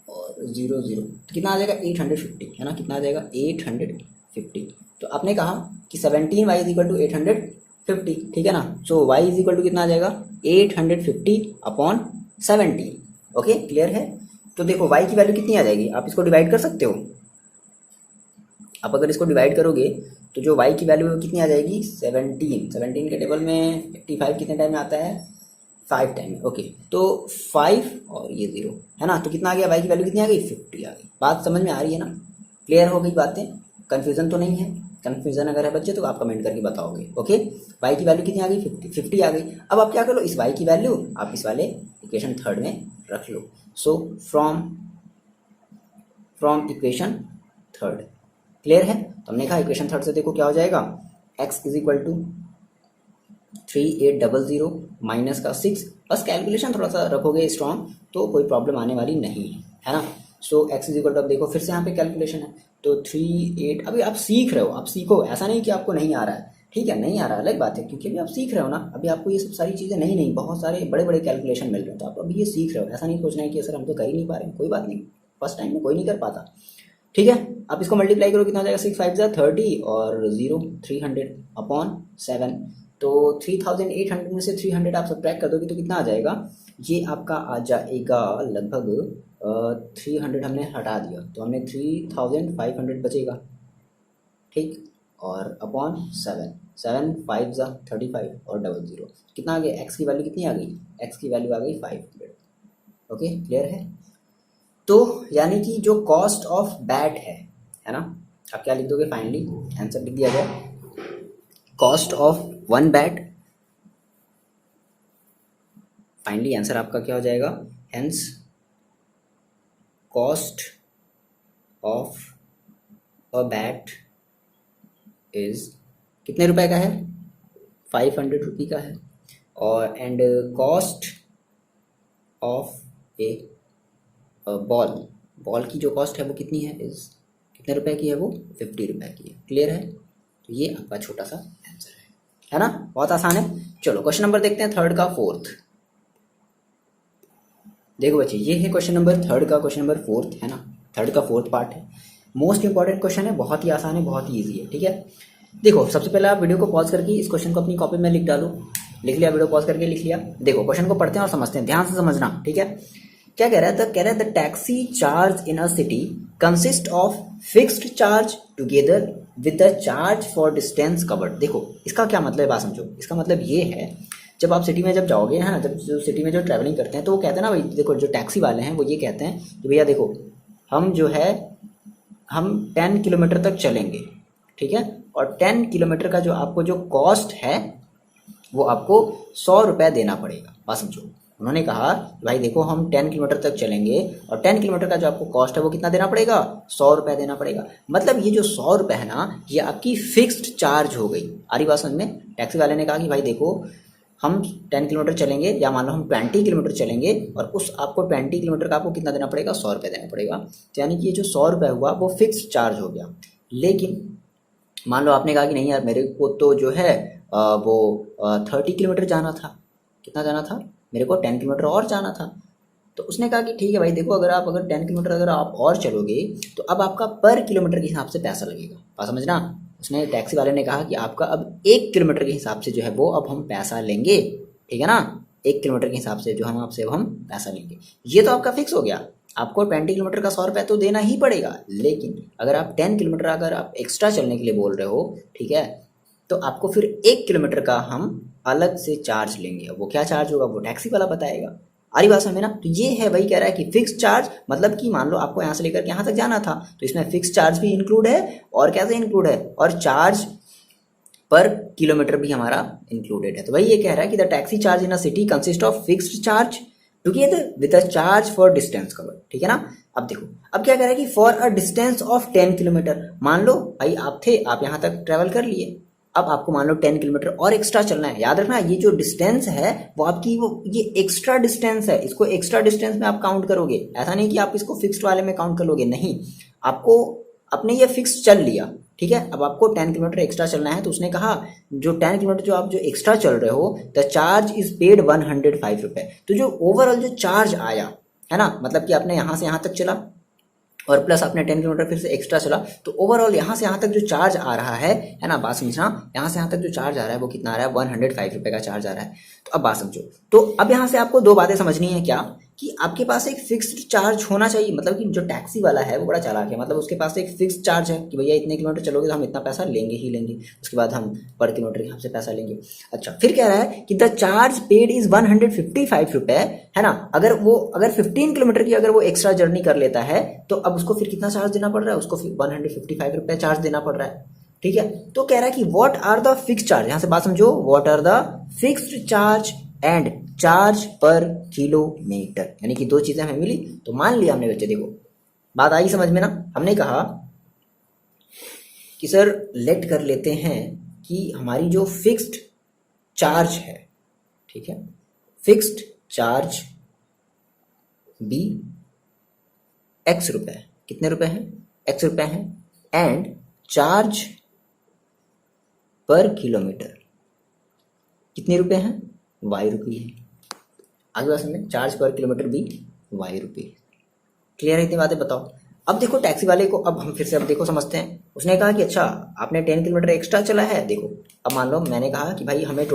और 0 0 तो कितना आ जाएगा 850, है ना, कितना आ जाएगा 850। तो आपने कहा कि 17y इज इक्वल टू 850, ठीक है ना। सो y इज इक्वल टू कितना आ जाएगा 850 अपॉन 17, ओके क्लियर है। तो देखो y की वैल्यू कितनी आ जाएगी, आप इसको डिवाइड कर सकते हो। आप अगर इसको डिवाइड करोगे तो जो y की वैल्यू कितनी आ जाएगी 17 के टेबल में 85 कितने टाइम में आता है 5 टाइम में, ओके। तो 5 और ये 0 है ना, तो कितना आ गया y की वैल्यू कितनी आ गई 50 आ गई। बात समझ में आ रही है ना, क्लियर हो गई बातें, कन्फ्यूजन तो नहीं है। कन्फ्यूजन अगर है बच्चे तो आप कमेंट करके बताओगे, ओके। y की वैल्यू कितनी आ गई 50 आ गई। अब आप क्या करो, इस y की वैल्यू आप इस वाले इक्वेशन 3 में रख लो। सो फ्रॉम इक्वेशन 3 क्लियर है। तो हमने कहा इक्वेशन 3 से देखो क्या हो जाएगा, x is equal to 3800 minus का 6, बस कैलकुलेशन थोड़ा सा रखोगे स्ट्रॉन्ग तो कोई प्रॉब्लम आने वाली नहीं है ना। सो x इज इक्वल टू, अब देखो फिर से यहाँ पे कैलकुलेशन है तो 38, अभी आप सीख रहे हो, आप सीखो, ऐसा नहीं कि आपको नहीं आ रहा है, ठीक है, नहीं आ रहा है अलग बात है, क्योंकि अभी आप सीख रहे हो ना, अभी आपको ये सब सारी चीज़ें नहीं बहुत सारे बड़े बड़े कैलकुलेशन मिल रहे हैं, तो आप अभी ये सीख रहे हो। ऐसा नहीं सोचना है कि सर हम तो कर ही नहीं पा रहे हैं, कोई बात नहीं, फर्स्ट टाइम में कोई नहीं कर पाता, ठीक है। आप इसको मल्टीप्लाई करो कितना हो जाएगा 6 5 30 और 0 300 अपॉन 7। तो 3800 में से 300 आप सब्ट्रैक्ट कर दोगे तो कितना आ जाएगा, ये आपका आ जाएगा लगभग 300 हमने हटा दिया तो हमने 3500 बचेगा, ठीक, और अपॉन 7 5 जा 35 और 00 कितना आ गया, x की वैल्यू कितनी आ गई, x की वैल्यू आ गई 500, ओके क्लियर है। तो यानी कि जो कॉस्ट ऑफ बैट है है ना। आप क्या लिख दोगे, फाइनली आंसर लिख दिया गया, cost of 1 bat. Finally answer आपका क्या हो जाएगा, hence cost of a bat is कितने रुपए का है, 500 रुपये का है। और and cost of A ball, ball की जो कॉस्ट है वो कितनी है, इज कितने रुपए की है, वो 50 रुपए की है। क्लियर है, तो ये आपका छोटा सा आंसर है ना, बहुत आसान है। चलो क्वेश्चन नंबर देखते हैं थर्ड का फोर्थ। देखो बच्चे, ये है क्वेश्चन नंबर थर्ड का क्वेश्चन नंबर फोर्थ, है ना, थर्ड का फोर्थ पार्ट है। मोस्ट इंपॉर्टेंट क्वेश्चन है, बहुत ही आसान है, बहुत ही ईजी है, ठीक है। देखो सबसे पहले आप वीडियो को पॉज करके इस क्वेश्चन को अपनी कॉपी में लिख डालो। लिख लिया, वीडियो पॉज करके लिख लिया। देखो क्वेश्चन को पढ़ते हैं और समझते हैं, ध्यान से समझना, ठीक है। क्या कह रहा है, कह रहा है the taxi charge in a city consist of fixed charge together with the charge for distance covered. देखो इसका क्या मतलब है, बात समझो। इसका मतलब ये है, जब आप सिटी में जब जाओगे, है ना, जब जो सिटी में जो ट्रैवलिंग करते हैं तो वो कहते हैं ना भाई, देखो जो टैक्सी वाले हैं वो ये कहते हैं कि भैया देखो हम जो है हम 10 किलोमीटर तक चलेंगे, ठीक है, और 10 किलोमीटर का जो आपको जो कॉस्ट है वो आपको 100 रुपये देना पड़ेगा। बात समझो, उन्होंने कहा भाई देखो हम 10 किलोमीटर तक चलेंगे और 10 किलोमीटर का जो आपको कॉस्ट है वो कितना देना पड़ेगा, 100 रुपये देना पड़ेगा। मतलब ये जो 100 रुपये है ना, ये आपकी फिक्स्ड चार्ज हो गई। आ रही बात समझ में। टैक्सी वाले ने कहा कि भाई देखो हम 10 किलोमीटर चलेंगे, या मान लो हम 20 किलोमीटर चलेंगे, और उस आपको 20 किलोमीटर का आपको कितना देना पड़ेगा, 100 रुपये देना पड़ेगा। तो यानी कि ये जो 100 रुपये हुआ वो फिक्स्ड चार्ज हो गया। लेकिन मान लो आपने कहा कि नहीं यार मेरे को तो जो है वो 30 किलोमीटर जाना था। कितना जाना था, मेरे को 10 किलोमीटर और जाना था। तो उसने कहा कि ठीक है भाई देखो अगर 10 किलोमीटर अगर आप और चलोगे तो अब आपका पर किलोमीटर के हिसाब से पैसा लगेगा। बात समझना। उसने टैक्सी वाले ने कहा कि आपका अब 1 किलोमीटर के हिसाब से जो है वो अब हम पैसा लेंगे, ठीक है ना। 1 किलोमीटर के हिसाब से जो हम आपसे हम पैसा लेंगे। ये तो आपका फिक्स हो गया, आपको 20 किलोमीटर का 100 रुपये तो देना ही पड़ेगा। लेकिन अगर आप 10 किलोमीटर अगर आप एक्स्ट्रा चलने के लिए बोल रहे हो, ठीक है, तो आपको फिर 1 किलोमीटर का हम अलग से चार्ज लेंगे। वो क्या चार्ज होगा वो टैक्सी वाला बताएगा। आरी बात समझ में ना। तो ये है, वही कह रहा है कि फिक्स चार्ज, मतलब कि मान लो आपको यहाँ से लेकर के यहाँ तक जाना था तो इसमें फिक्स चार्ज भी इंक्लूड है, और कैसे इंक्लूड है, और चार्ज पर किलोमीटर भी हमारा इंक्लूडेड है। तो भाई ये कह रहा है कि the taxi charge in a city consist of fixed charge together with a charge for distance covered, ठीक है ना। अब देखो अब क्या कह रहा है कि for a distance of 10 kilometre. मान लो भाई आप थे, आप यहाँ तक ट्रेवल कर लिए, अब आपको मान लो 10 किलोमीटर और एक्स्ट्रा चलना है। याद रखना ये जो डिस्टेंस है वो आपकी वो ये एक्स्ट्रा डिस्टेंस है, इसको एक्स्ट्रा डिस्टेंस में आप काउंट करोगे। ऐसा नहीं कि आप इसको फिक्स्ड वाले में काउंट कर लोगे, नहीं, आपको अपने ये फिक्स चल लिया, ठीक है। अब आपको 10 किलोमीटर एक्स्ट्रा चलना है तो उसने कहा जो 10 किलोमीटर जो आप जो एक्स्ट्रा चल रहे हो, द चार्ज इज पेड 105 रुपये। तो जो ओवरऑल जो चार्ज आया है ना, मतलब कि आपने यहाँ से यहाँ तक चला और प्लस आपने 10 किलोमीटर फिर से एक्स्ट्रा चला, तो ओवरऑल यहाँ से यहाँ तक जो चार्ज आ रहा है ना, बात समझना, यहाँ से यहाँ तक जो चार्ज आ रहा है वो कितना आ रहा है, 105 रुपये का चार्ज आ रहा है। तो अब बात समझो, तो अब यहाँ से आपको दो बातें समझनी है। क्या कि आपके पास एक फिक्स्ड चार्ज होना चाहिए, मतलब कि जो टैक्सी वाला है वो बड़ा चालाक है, मतलब उसके पास एक फिक्स्ड चार्ज है कि भैया इतने किलोमीटर चलोगे तो हम इतना पैसा लेंगे ही लेंगे, उसके बाद हम पर किलोमीटर के हिसाब से पैसा लेंगे। अच्छा, फिर कह रहा है कि द चार्ज पेड इज 155 रुपये, है ना। अगर 15 किलोमीटर की अगर वो एक्स्ट्रा जर्नी कर लेता है तो अब उसको फिर कितना चार्ज देना पड़ रहा है, उसको फिर 155 रुपये चार्ज देना पड़ रहा है, ठीक है। तो कह रहा है कि what are the fixed charge, यहां से बात समझो, what are the fixed charge and charge per kilometre, यानी कि दो चीजें हमें मिली। तो मान लिया हमने बच्चे, देखो बात आई समझ में ना। हमने कहा कि सर लेट कर लेते हैं कि हमारी जो फिक्स्ड चार्ज है, ठीक है, फिक्स्ड चार्ज बी एक्स रुपए, कितने रुपए हैं, एक्स रुपए हैं, एंड चार्ज पर किलोमीटर कितने रुपए हैं, वाई रुपये है। आगे बात समझे, चार्ज पर किलोमीटर भी वाई रुपये। क्लियर है इतनी बातें, बताओ। अब देखो टैक्सी वाले को, अब हम फिर से अब देखो समझते हैं। उसने कहा कि अच्छा आपने 10 किलोमीटर एक्स्ट्रा चला है, देखो अब मान लो मैंने कहा कि भाई हमें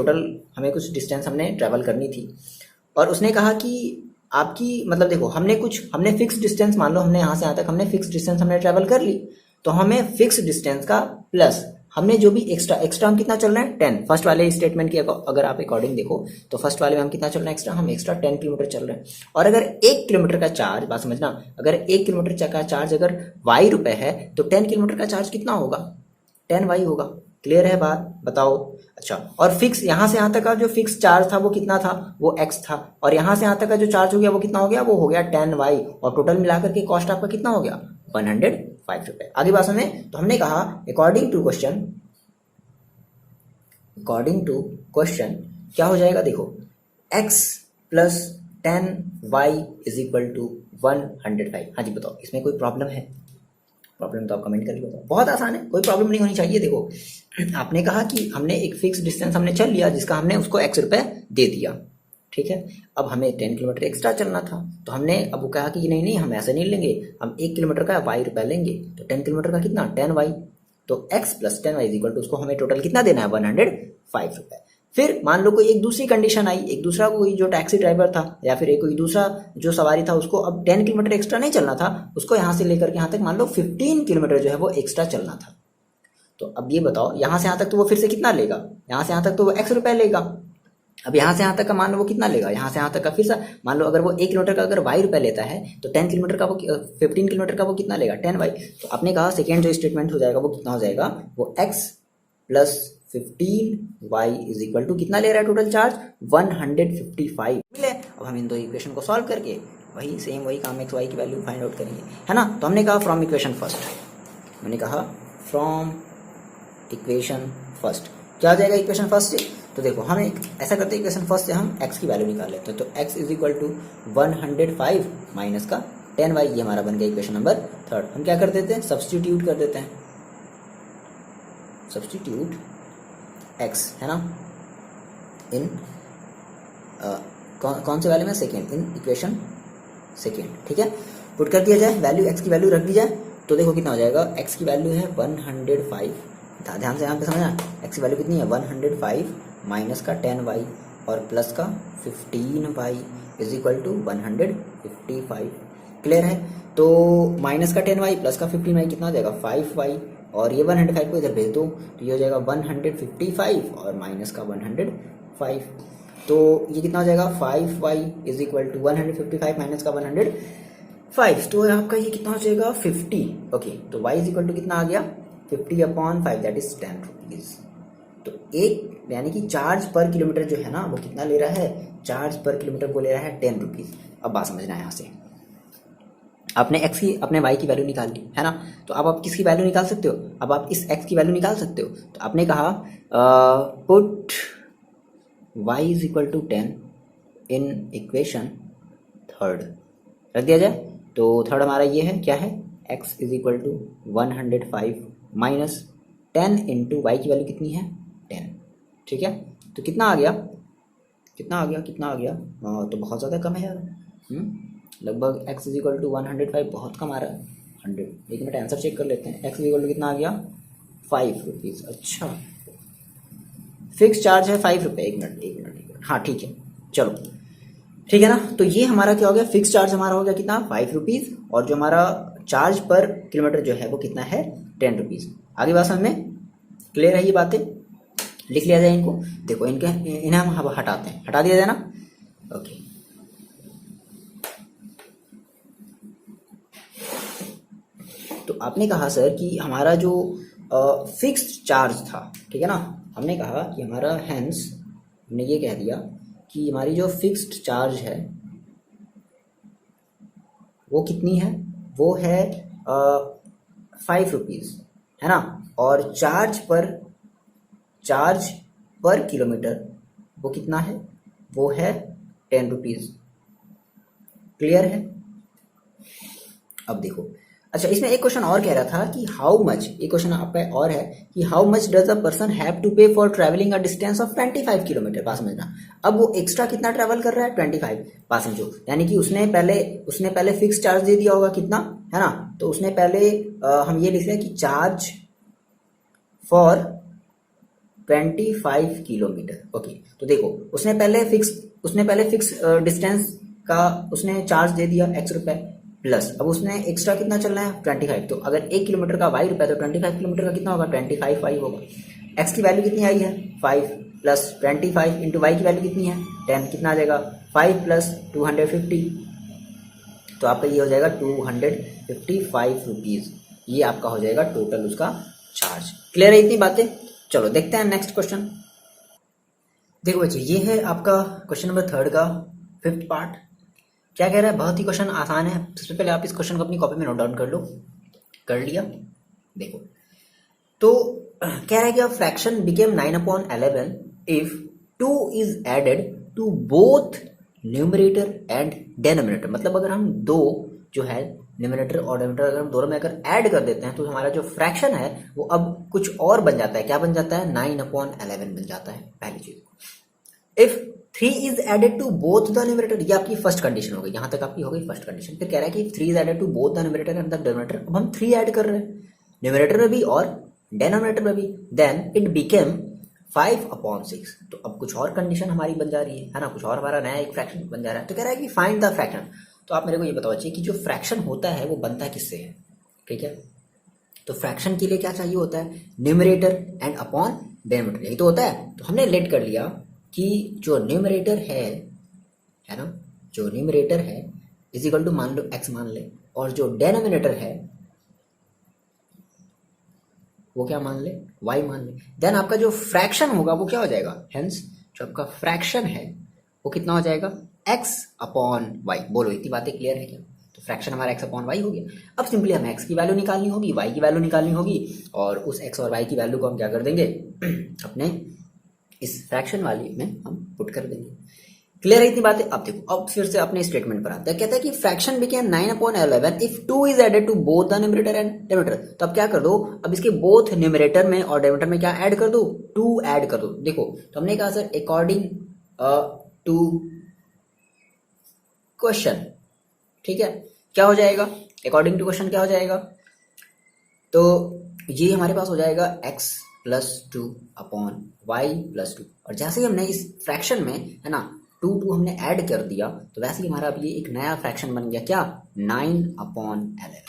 कुछ डिस्टेंस हमने ट्रैवल करनी थी, और उसने कहा कि आपकी मतलब देखो हमने फिक्स डिस्टेंस, मान लो हमने यहाँ से यहाँ तक हमने फिक्स डिस्टेंस हमने ट्रैवल कर ली, तो हमें फिक्स डिस्टेंस का प्लस हमने जो भी एक्स्ट्रा हम कितना चल रहे हैं 10, फर्स्ट वाले स्टेटमेंट की अगर आप अकॉर्डिंग देखो तो फर्स्ट वाले में हम कितना चल रहे हैं एक्स्ट्रा, हम एक्स्ट्रा 10 किलोमीटर चल रहे हैं। और अगर 1 किलोमीटर का चार्ज, बात समझना, अगर 1 किलोमीटर का चार्ज अगर y रुपए है तो 10 किलोमीटर का चार्ज कितना होगा, 10y होगा। क्लियर है बात, बताओ। अच्छा, और फिक्स यहाँ से यहाँ तक का जो फिक्स चार्ज था वो कितना था, वो x था, और यहाँ से यहाँ तक का जो चार्ज हो गया वो कितना हो गया, वो हो गया 10y, और टोटल मिलाकर के कॉस्ट आपका कितना हो गया 105 रुपए। आगे बात में तो हमने कहा अकॉर्डिंग टू क्वेश्चन क्या हो जाएगा, देखो x plus 10y is equal to 105। हाँ जी बताओ, इसमें कोई प्रॉब्लम है? प्रॉब्लम तो आप कमेंट करके बताओ, बहुत आसान है, कोई प्रॉब्लम नहीं होनी चाहिए। देखो आपने कहा कि हमने एक फिक्स डिस्टेंस हमने चल लिया जिसका हमने उसको x रुपए दे दिया, ठीक है। अब हमें 10 किलोमीटर एक्स्ट्रा चलना था तो हमने अब वो कहा कि नहीं हम ऐसे नहीं लेंगे, हम 1 किलोमीटर का y रुपए लेंगे, तो 10 किलोमीटर का कितना 10y, तो x plus 10y is equal to उसको हमें टोटल कितना देना है 105 रुपए। फिर मान लो कोई एक दूसरी कंडीशन आई, एक दूसरा कोई जो टैक्सी ड्राइवर था या फिर कोई दूसरा जो सवारी था उसको अब 10 किलोमीटर एक्स्ट्रा नहीं चलना था, उसको यहाँ से लेकर के यहाँ तक मान लो 15 किलोमीटर जो है वो एक्स्ट्रा चलना था। तो अब ये बताओ यहाँ से यहाँ तक तो वो फिर से कितना लेगा, यहाँ से यहाँ तक तो वो x रुपए लेगा। अब यहाँ से यहाँ तक का मान लो वो कितना लेगा, यहाँ से यहाँ तक का फिर से मान लो अगर वो 1 किलोमीटर का अगर y रुपए लेता है तो 10 किलोमीटर का वो 15 किलोमीटर का वो कितना लेगा 10y। तो आपने कहा सेकेंड जो स्टेटमेंट हो जाएगा वो कितना हो जाएगा, वो x plus 15y is equal to कितना ले रहा है टोटल चार्ज 155 मिले। अब हम इन दो इक्वेशन को सॉल्व करके वही काम x y की वैल्यू फाइंड आउट करेंगे, है ना। तो हमने कहा फ्रॉम इक्वेशन फर्स्ट, क्या आ जाएगा इक्वेशन फर्स्ट से, तो देखो हम ऐसा करते हैं इक्वेशन फर्स्ट से हम x की वैल्यू निकाल लेते हैं। तो x is equal to 105 minus का 10y, ये हमारा बन गया इक्वेशन नंबर थर्ड। हम क्या कर देते हैं, सब्स्टिट्यूट कर देते हैं, सब्स्टिट्यूट x है ना इन कौन से वाले में, सेकेंड, इन इक्वेशन सेकेंड, ठीक है। पुट कर दिया जाए, वैल्यू x की वैल्यू रख दी जाए, तो देखो कितना हो जाएगा, x की वैल्यू है 105, ध्यान से यहाँ पे समझना, x की वैल्यू कितनी है 105 माइनस का 10y और प्लस का 15y is equal to 155। Clear है। तो माइनस का 10y प्लस का 15y कितना हो जाएगा 5y, और ये 105 को इधर भेज दो तो ये हो जाएगा 155 और माइनस का 105, तो ये कितना हो जाएगा 5y is equal to 155 minus का 105, तो आपका ये कितना हो जाएगा 50। ओके, तो y इज इक्वल टू कितना आ गया 50/5 दैट इज 10 रुपीज। तो एक यानी कि चार्ज पर किलोमीटर जो है ना वो कितना ले रहा है, चार्ज पर किलोमीटर वो ले रहा है 10 रुपीज। अब बात समझना है, यहाँ से आपने x की अपने y की वैल्यू निकाल ली है ना, तो अब आप किसकी वैल्यू निकाल सकते हो, अब आप इस x की वैल्यू निकाल सकते हो। तो आपने कहा put y is equal to 10 in equation third, रख दिया जाए। तो थर्ड हमारा ये है, क्या है, x is equal to 105 minus 10 into y की वैल्यू कितनी है 10, ठीक है। तो कितना आ गया, तो बहुत ज़्यादा कम है यार, लगभग x इज इक्वल टू 105 बहुत कम आ रहा है 100। एक मिनट आंसर चेक कर लेते हैं, x इज इक्वल टू कितना आ गया 5 रुपीज़। अच्छा, फिक्स चार्ज है 5 रुपये, एक मिनट, हाँ ठीक है, चलो ठीक है ना। तो ये हमारा क्या हो गया, फिक्स चार्ज हमारा हो गया कितना 5 रुपीज़, और जो हमारा चार्ज पर किलोमीटर जो है वो कितना है 10 रुपीज़। आगे बात समझ में क्लियर है, ये बातें लिख लिया जाए इनको। देखो इन्हें हम हटाते हैं, हटा दिया जाए ना। ओके, तो आपने कहा सर कि हमारा जो फिक्स्ड चार्ज था, ठीक है ना, हमने कहा कि हमारा हैंस, हमने ये कह दिया कि हमारी जो फिक्स्ड चार्ज है वो कितनी है, वो है 5 रुपीज़, है ना, और चार्ज पर किलोमीटर वो कितना है, वो है 10 रुपीज़। क्लियर है। अब देखो, अच्छा इसमें एक क्वेश्चन और कह रहा था कि हाउ मच, एक क्वेश्चन आपका और है कि how much does a person have to pay for travelling a distance of 25 kilometre. बात समझना, अब वो एक्स्ट्रा कितना ट्रैवल कर रहा है 25, बात समझो, यानी कि उसने पहले फिक्स चार्ज दे दिया होगा कितना, है ना, तो उसने पहले हम ये लिख रहे हैं कि चार्ज फॉर 25 किलोमीटर। ओके, तो देखो उसने पहले फिक्स डिस्टेंस का उसने चार्ज दे दिया x रुपए, प्लस अब उसमें एक्स्ट्रा कितना चल रहा है 25, तो अगर 1 किलोमीटर का वाई रुपया तो 25 किलोमीटर का कितना होगा 25 वाई होगा। एक्स की वैल्यू कितनी आई है 5 प्लस 25 इंटू वाई की वैल्यू कितनी है 10, कितना आ जाएगा 5 प्लस 250, तो आपका ये हो जाएगा 255 रुपीज़, ये आपका हो जाएगा टोटल उसका चार्ज। क्लियर है इतनी बातें? चलो देखते हैं नेक्स्ट क्वेश्चन। देखो बच्चे ये है आपका क्वेश्चन नंबर 3 का 5th पार्ट। क्या कह रहा है, बहुत ही क्वेश्चन आसान है। सबसे पहले आप इस क्वेश्चन को अपनी कॉपी में नोट डाउन कर लो। कर लिया? देखो तो कह रहा है कि fraction became 9/11 if 2 is added to both numerator and denominator. मतलब अगर हम दो जो है न्यूमरेटर और डेनोमिनेटर अगर हम दोनों में अगर ऐड कर देते हैं तो हमारा जो फ्रैक्शन है वो अब कुछ और बन जाता है। क्या बन जाता है 9/11 बन जाता है। पहली चीज, if 3 is added to both the numerator, ये आपकी फर्स्ट कंडीशन हो गई, यहां तक आपकी हो गई फर्स्ट कंडीशन। फिर कह रहा है कि 3 is added to both the numerator and the denominator. अब हम 3 ऐड कर रहे हैं न्यूमरेटर में भी और डेनोमिनेटर में भी, देन इट बिकेम 5/6। तो अब कुछ और कंडीशन हमारी बन जा रही है ना, कुछ और हमारा नया एक फ्रैक्शन बन जा रहा है। तो कह रहा है कि फाइंड द फ्रैक्शन। तो आप मेरे को ये बताओ चाहिए कि जो फ्रैक्शन होता है वो बनता है किससे है, ठीक है। तो फ्रैक्शन के लिए क्या चाहिए होता है, न्यूमरेटर एंड अपॉन डेनोमिनेटर, यही तो होता है। तो हमने लेट कर लिया कि जो न्यूमरेटर है ना, जो न्यूमरेटर है इज इक्वल टू मान लो x मान ले, और जो डेनोमिनेटर है वो क्या मान ले y मान ले। देन आपका जो फ्रैक्शन होगा वो क्या हो जाएगा, हेंस जो आपका फ्रैक्शन है वो कितना हो जाएगा x/y। बोलो इतनी बातें क्लियर है क्या? तो फ्रैक्शन हमारा x/y हो गया। अब सिंपली हमें x की वैल्यू निकालनी होगी, y की वैल्यू निकालनी होगी, और उस x और y की वैल्यू को हम क्या कर देंगे अपने इस फ्रैक्शन वाली में हम पुट कर देंगे। क्लियर है इतनी बातें? अब देखो अब फिर से अपने स्टेटमेंट पर आता है। कहता है कि fraction became 9/11 if 2 is added to both the numerator and denominator. तो अब क्या कर दो, अब इसके बोथ न्यूमरेटर में और डेनोमिनेटर में क्या ऐड कर दो, 2 ऐड कर दो। देखो तो हमने कहा सर अकॉर्डिंग टू क्वेश्चन, ठीक है, क्या हो जाएगा अकॉर्डिंग टू क्वेश्चन क्या हो जाएगा, तो ये हमारे पास हो जाएगा x+2/y+2। और जैसे ही हमने इस फ्रैक्शन में है ना 2 हमने ऐड कर दिया, तो वैसे ही हमारा अब ये एक नया फ्रैक्शन बन गया, क्या 9/11।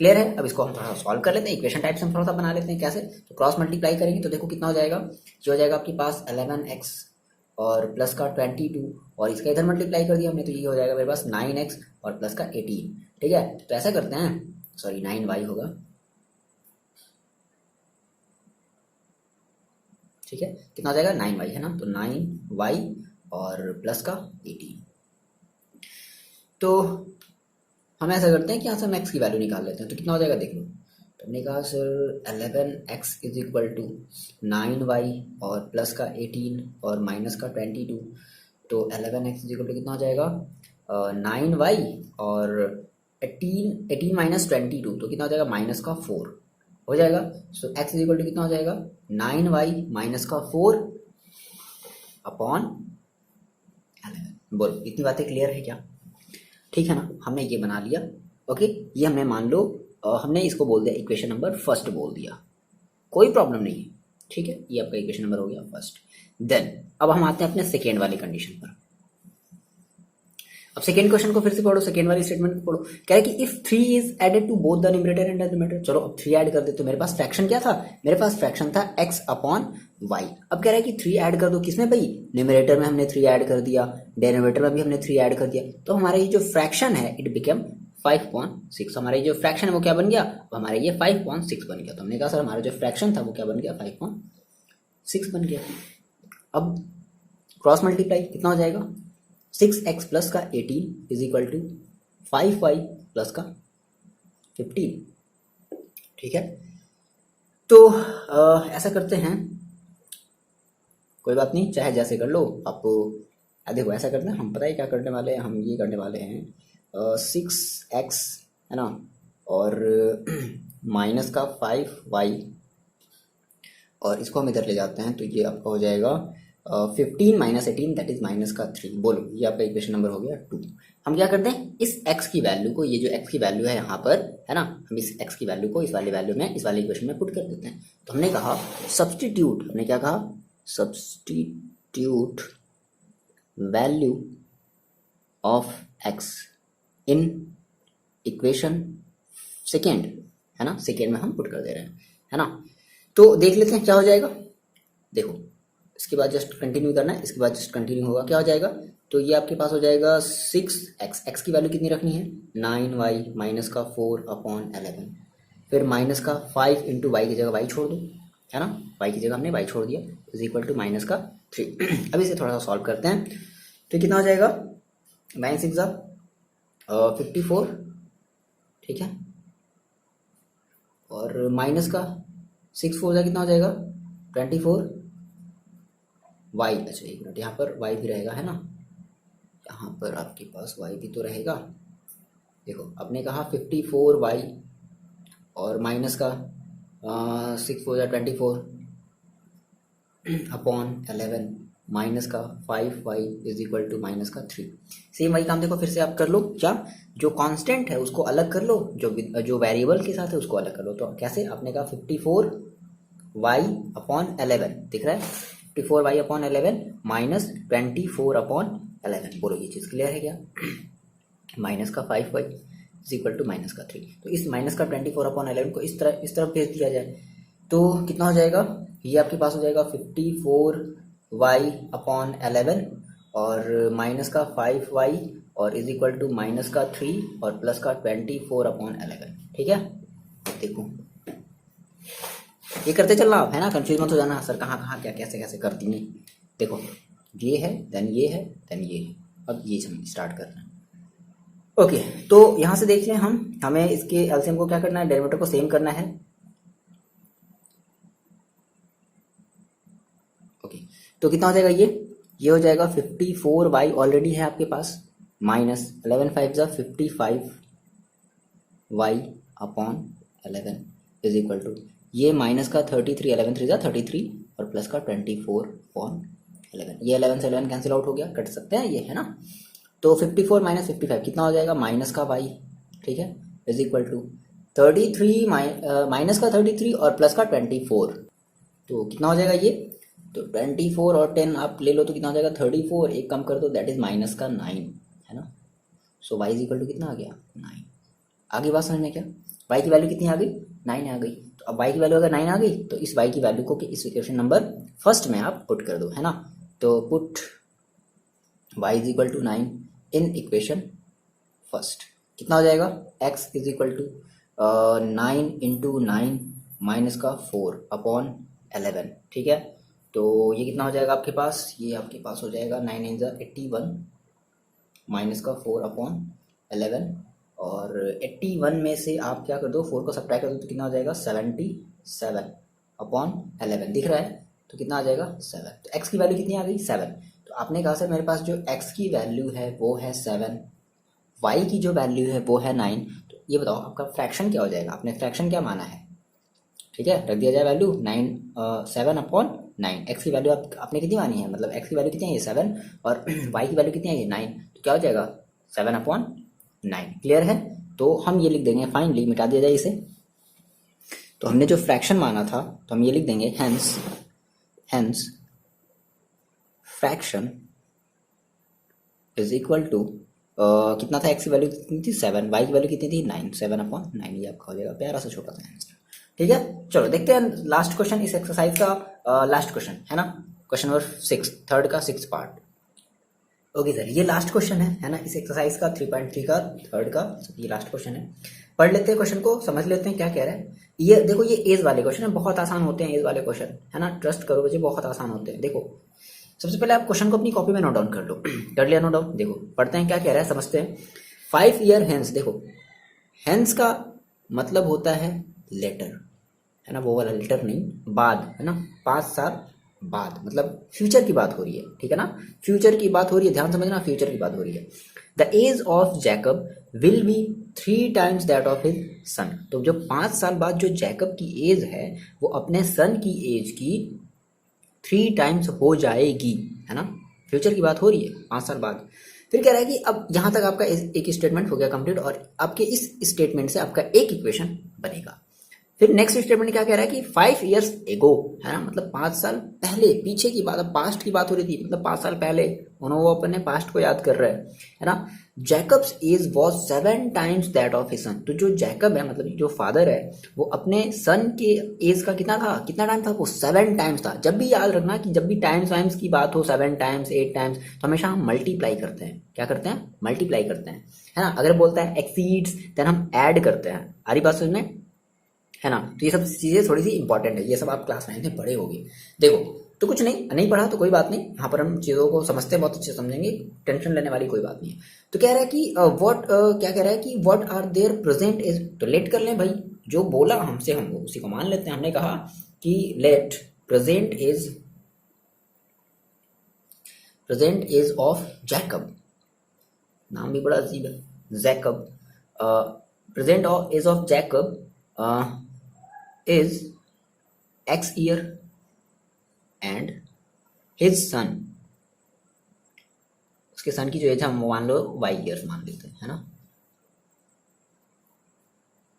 क्लियर है? अब इसको हम थोड़ा सॉल्व कर लेते हैं, इक्वेशन टाइप से हम थोड़ा सा बना लेते हैं। कैसे, तो क्रॉस मल्टीप्लाई करेंगे तो देखो कितना हो जाएगा, ये हो जाएगा आपके पास 11x और प्लस का 22, और इसका इधर मल्टीप्लाई कर दिया हमने तो ये हो जाएगा मेरे पास 9x और प्लस का 18। ठीक है, तो ऐसा करते हैं, सॉरी 9y होगा, ठीक है, कितना हो जाएगा 9y है ना, तो 9y और प्लस का 18। तो हम ऐसा करते हैं कि यहाँ से हम x की वैल्यू निकाल लेते हैं, तो कितना हो जाएगा देख लो। तो हमने कहा sir 11x is equal to 9y और प्लस का 18 और माइनस का 22। तो 11x इज इक्वल टू कितना हो जाएगा 9y और 18 माइनस 22, तो कितना हो जाएगा माइनस का 4 हो जाएगा। सो x इज इक्वल टू कितना हो जाएगा 9y माइनस का 4 अपॉन 11। बोलो इतनी बातें क्लियर है क्या? ठीक है ना, हमने ये बना लिया। ओके, ये हमने मान लो हमने इसको बोल दिया इक्वेशन नंबर फर्स्ट बोल दिया, कोई प्रॉब्लम नहीं है। ठीक है, ये आपका इक्वेशन नंबर हो गया फर्स्ट। देन अब हम आते हैं अपने सेकेंड वाली कंडीशन पर। अब सेकेंड क्वेश्चन को फिर से पढ़ो, सेकेंड वाली स्टेटमेंट को पढ़ो। कह रहा है कि if 3 is added to both the numerator and denominator. चलो अब 3 ऐड कर दे, तो मेरे पास फ्रैक्शन क्या था, मेरे पास फ्रैक्शन था x/y। अब कह रहा है कि 3 ऐड कर दो, किसमें भाई, न्यूमरेटर में हमने 3 ऐड कर दिया, डिनोमिनेटर में भी हमने 3 ऐड कर दिया, तो हमारा ये जो फ्रैक्शन है इट बिकम 5.6। हमारा ये जो फ्रैक्शन है वो क्या बन गया, हमारा ये 5.6 बन गया। तो हमने कहा सर हमारा जो फ्रैक्शन था वो क्या बन गया 5.6 बन गया। अब क्रॉस मल्टीप्लाई कितना हो जाएगा, 6x प्लस का 18 is equal to 5y plus का 15। ठीक है, तो ऐसा करते हैं, कोई बात नहीं, चाहे जैसे कर लो आप। देखो ऐसा करते हैं, हम पता है क्या करने वाले हैं, हम ये करने वाले हैं 6x है ना, और माइनस का 5y, और इसको हम इधर ले जाते हैं, तो ये आपका हो जाएगा 15 माइनस 18 दैट इज माइनस का 3। बोलो ये आपका इक्वेशन नंबर हो गया 2। हम क्या करते हैं, इस x की वैल्यू को, ये जो x की वैल्यू है यहाँ पर है ना, हम इस x की वैल्यू को इस वाली वैल्यू में, इस वाली इक्वेशन में पुट कर देते हैं। तो हमने कहा सब्सटीट्यूट, हमने क्या कहा, substitute value of x in equation second, है ना, सेकेंड में हम पुट कर दे रहे हैं, है ना। तो देख लेते हैं क्या हो जाएगा। देखो इसके बाद जस्ट कंटिन्यू करना है, इसके बाद जस्ट कंटिन्यू होगा, क्या हो जाएगा। तो ये आपके पास हो जाएगा 6x, x की वैल्यू कितनी रखनी है 9y माइनस का 4/11, फिर माइनस का 5 इंटू वाई की जगह y छोड़ दो, है ना, y की जगह हमने y छोड़ दिया, इज इक्वल टू माइनस का 3। अब इसे थोड़ा सा सॉल्व करते हैं, तो कितना हो जाएगा 9 6 54, ठीक है, और माइनस का 6 4 कितना हो जाएगा 24 y। अच्छा एक मिनट, यहाँ पर y भी रहेगा, है ना, यहाँ पर आपके पास y भी तो रहेगा। देखो आपने कहा 54y और माइनस का 6 4 24 अपॉन 11 माइनस का 5y is equal to minus का 3। सेम वही काम देखो फिर से आप कर लो, क्या जो कांस्टेंट है उसको अलग कर लो, जो वेरिएबल के साथ है उसको अलग कर लो। तो कैसे, आपने कहा 54y अपॉन 11 दिख रहा है, 54y अपॉन 11 माइनस 24 अपॉन 11। बोलो ये चीज़ क्लियर है क्या। माइनस का 5y is equal to minus का 3। तो इस माइनस का 24 अपॉन 11 को इस तरफ भेज दिया जाए तो कितना हो जाएगा, ये आपके पास हो जाएगा 54y अपॉन 11 और माइनस का 5y और इज इक्वल टू माइनस का 3 और प्लस का 24 अपॉन 11, ठीक है। देखो ये करते चलना आप, है ना, कंफ्यूज मत हो जाना सर कहाँ कहाँ क्या कैसे कैसे करती नहीं। देखो ये है देन ये है देन ये है, अब ये स्टार्ट करना है। ओके तो यहाँ से देख लें हमें इसके एलसीएम को क्या करना है, डेरिवेटिव को सेम करना है। ओके तो कितना हो जाएगा, ये हो जाएगा 54y ऑलरेडी है आपके पास minus 11 5 55y upon 11 is equal to ये माइनस का 33 11 3 33 और प्लस का 24 अपॉन 11। ये 11 से 11 कैंसिल आउट हो गया, कट सकते हैं ये, है ना। तो 54 माइनस 55 कितना हो जाएगा माइनस का y, ठीक है, इज इक्वल टू 33 माइनस का 33 और प्लस का 24। तो कितना हो जाएगा ये, तो 24 और 10 आप ले लो तो कितना हो जाएगा 34, एक कम कर दो दैट इज माइनस का 9, है ना। सो y इज इक्वल टू कितना आ गया 9। आगे बात समझ में क्या, y की वैल्यू कितनी आ गई 9 आ गई। तो अब y की वैल्यू अगर 9 आ गई तो इस y की वैल्यू को इस इक्वेशन नंबर फर्स्ट में आप पुट कर दो, है ना। तो put y is equal to 9 in equation first, कितना हो जाएगा x is equal to 9 into 9 minus का 4 अपॉन 11, ठीक है। तो ये कितना हो जाएगा आपके पास, ये आपके पास हो जाएगा 9 × 81 माइनस का 4 अपॉन 11 और 81 में से आप क्या कर दो 4 को सब्ट्रैक्ट कर दो तो कितना हो जाएगा 77 अपॉन 11 दिख रहा है, तो कितना आ जाएगा 7। तो x की वैल्यू कितनी आ गई 7। तो आपने कहा सर मेरे पास जो x की वैल्यू है वो है 7, y की जो वैल्यू है वो है 9, तो ये बताओ आपका फ्रैक्शन क्या हो जाएगा, आपने फ्रैक्शन क्या माना है, ठीक है, रख दिया जाए वैल्यू 7 अपॉन 9। x की वैल्यू आपने कितनी मानी है, मतलब x की वैल्यू कितनी है ये 7 और y की वैल्यू कितनी है ये 9, तो क्या हो जाएगा 7 अपॉन 9। क्लियर है। तो हम ये लिख देंगे, फाइनली मिटा दिया जाए इसे। तो हमने जो फ्रैक्शन माना था तो हम ये लिख देंगे hence fraction is equal to कितना था, x की वैल्यू कितनी थी 7, y की वैल्यू कितनी थी 9, 7 अपॉन 9। ये आपका हो जाएगा प्यारा सा छोटा सा आंसर, ठीक है। चलो देखते हैं लास्ट क्वेश्चन इस एक्सरसाइज का, लास्ट क्वेश्चन है ना, क्वेश्चन नंबर 6 थर्ड का 6 पार्ट। ओके सर ये लास्ट क्वेश्चन है ना, इस एक्सरसाइज का 3.3 का थर्ड का ये लास्ट क्वेश्चन है। पढ़ लेते हैं क्वेश्चन को, समझ लेते हैं क्या कह रहा है। ये देखो ये एज वाले क्वेश्चन है, बहुत आसान होते हैं एज वाले क्वेश्चन, है ना, ट्रस्ट करो मुझे बहुत आसान होते हैं। देखो सबसे पहले आप क्वेश्चन को अपनी कॉपी में नोट डाउन कर लो, कर लिया नोट डाउन। देखो पढ़ते हैं क्या कह रहा है, समझते हैं। 5 ईयर हेंस, देखो हेंस का मतलब होता है लेटर, है ना, वो वाला लेटर नहीं, बाद, है ना, 5 साल बाद, मतलब फ्यूचर की बात हो रही है, ठीक है ना, फ्यूचर की बात हो रही है, ध्यान समझना, फ्यूचर की बात हो रही है। The age of Jacob will be 3 times that of his son. तो जो 5 साल बाद जो जैकब की एज है वो अपने सन की एज की 3 टाइम्स हो जाएगी, है ना, फ्यूचर की बात हो रही है 5 साल बाद। फिर कह रहा है कि अब यहाँ तक आपका एक स्टेटमेंट हो गया कंप्लीट और आपके इस स्टेटमेंट से आपका एक इक्वेशन बनेगा। फिर नेक्स्ट स्टेटमेंट क्या कह रहा है कि 5 years ago, है ना, मतलब 5 साल पहले, पीछे की बात, पास्ट की बात हो रही थी, मतलब 5 साल पहले वो अपने पास्ट को याद कर रहे हैं, है ना। Jacob's age was 7 times that of his son. तो जो जैकब है, मतलब जो फादर है, वो अपने सन के एज का कितना टाइम था, वो 7 times था। जब भी याद रखना कि जब भी टाइम्स वाइम्स की बात हो, 7 times 8 times, तो हमेशा हम मल्टीप्लाई करते हैं। क्या करते हैं? मल्टीप्लाई करते हैं, है ना। अगर बोलता है एक्सीड्स, देन हम ऐड करते हैं। आ रही बात समझ में, है ना। तो ये सब चीज़ें थोड़ी सी इंपॉर्टेंट है, ये सब आप क्लास 9 में पढ़े होंगे। देखो, तो कुछ नहीं पढ़ा तो कोई बात नहीं, यहाँ पर हम चीज़ों को समझते हैं, बहुत अच्छे समझेंगे, टेंशन लेने वाली कोई बात नहीं है। तो कह रहा है कि क्या कह रहा है कि what are their present age. तो लेट कर लें भाई, जो बोला हमसे हम उसी को मान लेते हैं। हमने कहा कि let present age of Jacob, नाम भी बड़ा अजीब है, Jacob. Present age of Jacob is X year and his son, उसके सन की जो एज है हम मान लो Y years मान लेते हैं, है ना।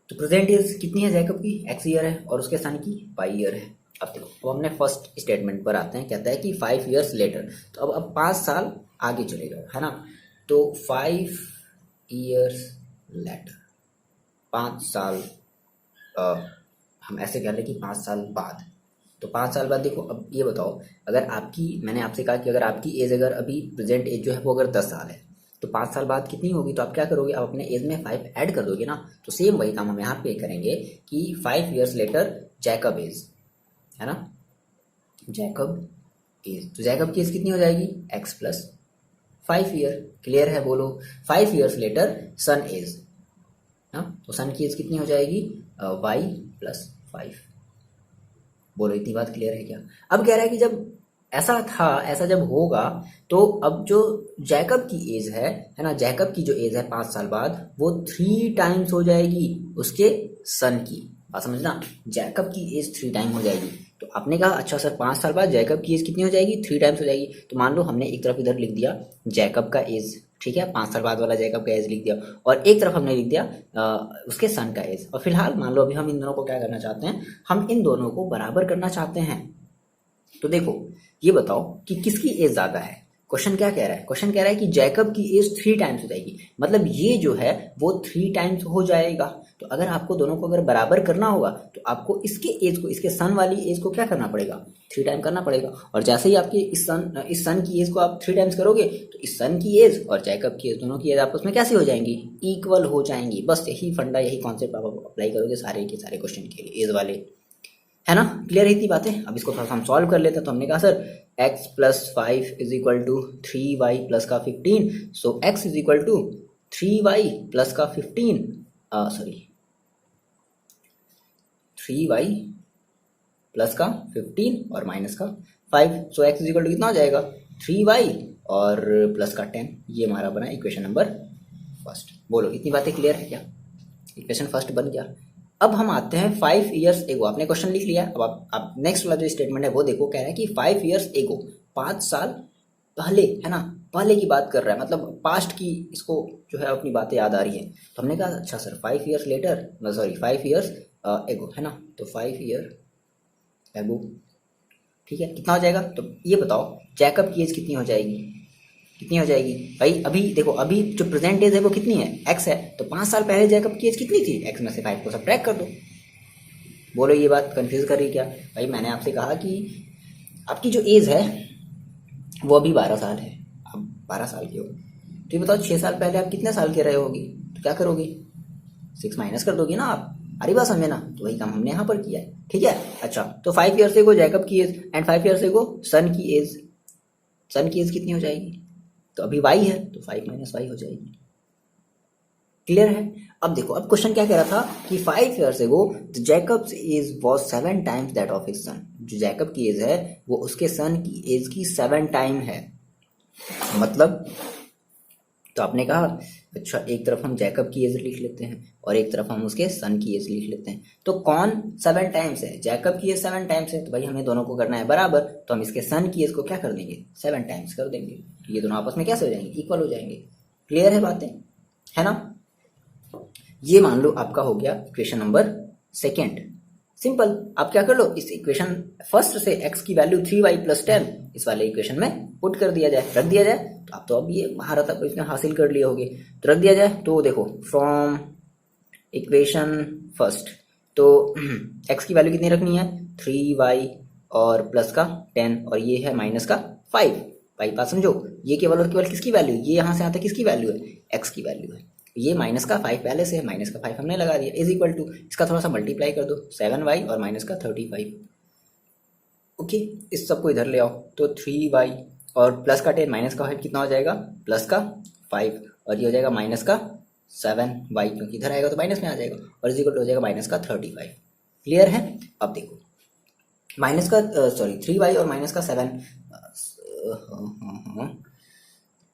तो प्रेजेंट एज कितनी है जैकब की? X year है, और उसके सन की Y year है। अब देखो, अब हमने फर्स्ट स्टेटमेंट पर आते हैं, कहता है कि 5 years later। तो अब 5 साल आगे चलेगा, है ना। तो 5 years later, 5 साल, हम ऐसे कह रहे कि 5 साल बाद। तो 5 साल बाद देखो, अब ये बताओ, अगर आपकी, मैंने आपसे कहा कि अगर आपकी एज, अगर अभी प्रेजेंट एज जो है वो अगर 10 साल है, तो 5 साल बाद कितनी होगी? तो आप क्या करोगे? आप अपने एज में 5 ऐड कर दोगे ना। तो सेम वही काम हम यहाँ पे करेंगे कि 5 years लेटर जैकब एज, है ना, जैकब एज। तो जैकब की एज कितनी हो जाएगी? x plus 5 year। क्लियर है? बोलो। 5 years लेटर सन एज, हाँ, तो सन की एज कितनी हो जाएगी? y plus 5। बोलो, इतनी बात क्लियर है क्या? अब कह रहा है कि जब ऐसा था, ऐसा जब होगा, तो अब जो जैकब की एज है ना, जैकब की जो एज है 5 साल बाद, वो 3 times हो जाएगी उसके सन की। बात समझना, जैकब की एज 3 टाइम हो जाएगी। तो आपने कहा अच्छा सर 5 साल बाद जैकब की एज कितनी हो जाएगी? 3 times हो जाएगी। तो मान लो हमने एक तरफ इधर लिख दिया जैकब का एज, ठीक है, 5 साल बाद वाला जैकब का एज लिख दिया, और एक तरफ हमने लिख दिया उसके सन का एज। और फिलहाल मान लो अभी हम इन दोनों को क्या करना चाहते हैं? हम इन दोनों को बराबर करना चाहते हैं। तो देखो, ये बताओ कि किसकी एज ज्यादा है। क्वेश्चन क्या कह रहा है? क्वेश्चन कह रहा है कि जैकब की एज 3 times हो जाएगी, मतलब ये जो है वो 3 times हो जाएगा। तो अगर आपको दोनों को अगर बराबर करना होगा, तो आपको इसके एज को, इसके सन वाली एज को क्या करना पड़ेगा? 3 टाइम करना पड़ेगा। और जैसे ही आपके इस सन की एज को आप 3 times करोगे, तो इस सन की एज और जैकब की एज, दोनों की एज आपस में कैसी हो जाएंगी? इक्वल हो जाएंगी। बस यही फंडा, यही कॉन्सेप्ट आप अप्लाई करोगे सारे के सारे क्वेश्चन के लिए, एज वाले, है ना। क्लियर है इतनी बातें? अब इसको थोड़ा सा हम सॉल्व कर लेते हैं। तो हमने कहा sir x plus 5 is equal to 3y plus का 15। So x is equal to 3y plus का 15, सॉरी 3y प्लस का 15 और माइनस का 5। सो x इज इक्वल टू कितना हो जाएगा? 3y और प्लस का 10। ये हमारा बना इक्वेशन नंबर फर्स्ट। बोलो, इतनी बातें क्लियर है क्या? इक्वेशन फर्स्ट बन गया। अब हम आते हैं 5 years एगो। आपने क्वेश्चन लिख लिया, अब आप नेक्स्ट वाला जो स्टेटमेंट है वो देखो। कह रहा है कि 5 years एगो, 5 साल पहले, है ना, पहले की बात कर रहा है, मतलब पास्ट की इसको जो है अपनी बातें याद आ रही है। तो हमने कहा अच्छा sir 5 years later, sorry 5 years एगो, है ना। तो 5 year एगो, ठीक है, कितना हो जाएगा? तो ये बताओ जैकब की एज कितनी हो जाएगी? कितनी हो जाएगी भाई? अभी देखो, अभी जो प्रेजेंट एज है वो कितनी है? x है। तो 5 साल पहले जैकब की एज कितनी थी? x में से 5 को सब्ट्रैक्ट कर दो। बोलो, ये बात कंफ्यूज कर रही क्या? भाई मैंने आपसे कहा कि आपकी जो एज है वो अभी 12 साल है, अब 12 साल की हो। तो ये बताओ 6 साल पहले आप कितने साल के रहे होगी? तो क्या करोगी? 6 माइनस कर दोगी ना आप। अरे बात समझे ना। तो वही काम हमने यहाँ पर किया है, ठीक है। अच्छा, तो 5 years एगो जैकब की एज एंड 5 years एगो सन की एज। सन की एज कितनी हो जाएगी? तो अभी y है, तो 5 माइनस y हो जाएगी। क्लियर है? अब देखो, अब क्वेश्चन क्या कह रहा था कि 5 years ago Jacob's age was 7 times that of his son. जो जैकब की एज है वो उसके सन की एज की 7 टाइम है। मतलब, तो आपने कहा अच्छा एक तरफ हम जैकब की एज लिख लेते हैं और एक तरफ हम उसके सन की एज लिख लेते हैं। तो कौन 7 टाइम्स है? जैकब की एज 7 टाइम्स है, तो भाई हमें दोनों को करना है बराबर। तो हम इसके सन की एज को क्या कर देंगे? 7 टाइम्स कर देंगे। तो ये दोनों आपस में कैसे हो जाएंगे? इक्वल हो जाएंगे। क्लियर है बातें, है ना। ये मान लो आपका हो गया इक्वेशन नंबर सेकेंड, सिंपल, आप क्या कर लो, इस इक्वेशन फर्स्ट से x की वैल्यू 3y + 10 इस वाले इक्वेशन में पुट कर दिया जाए, रख दिया जाए। तो आप तो अब ये महारत आप इसमें हासिल कर लिए होगे, तो रख दिया जाए। तो देखो फ्रॉम इक्वेशन फर्स्ट, तो x की वैल्यू कितनी रखनी है, 3y और प्लस का 10 और ये है माइनस का 5। भाई बात समझो, ये केवल और केवल किसकी वैल्यू, ये यहाँ से आता है किसकी वैल्यू है, x की वैल्यू है। ये माइनस का 5 पहले से है, माइनस का 5 हमने लगा दिया, इज इक्वल टू इसका थोड़ा सा मल्टीप्लाई कर दो, 7y और माइनस का 35। ओके, इस सबको इधर ले आओ, तो 3y और प्लस का 10 माइनस का 5 कितना हो जाएगा, प्लस का 5 और ये हो जाएगा माइनस का 7y, क्योंकि इधर आएगा तो माइनस में आ जाएगा, और इज इक्वल टू हो जाएगा माइनस का 35। क्लियर है। अब देखो माइनस का 3y और माइनस का 7,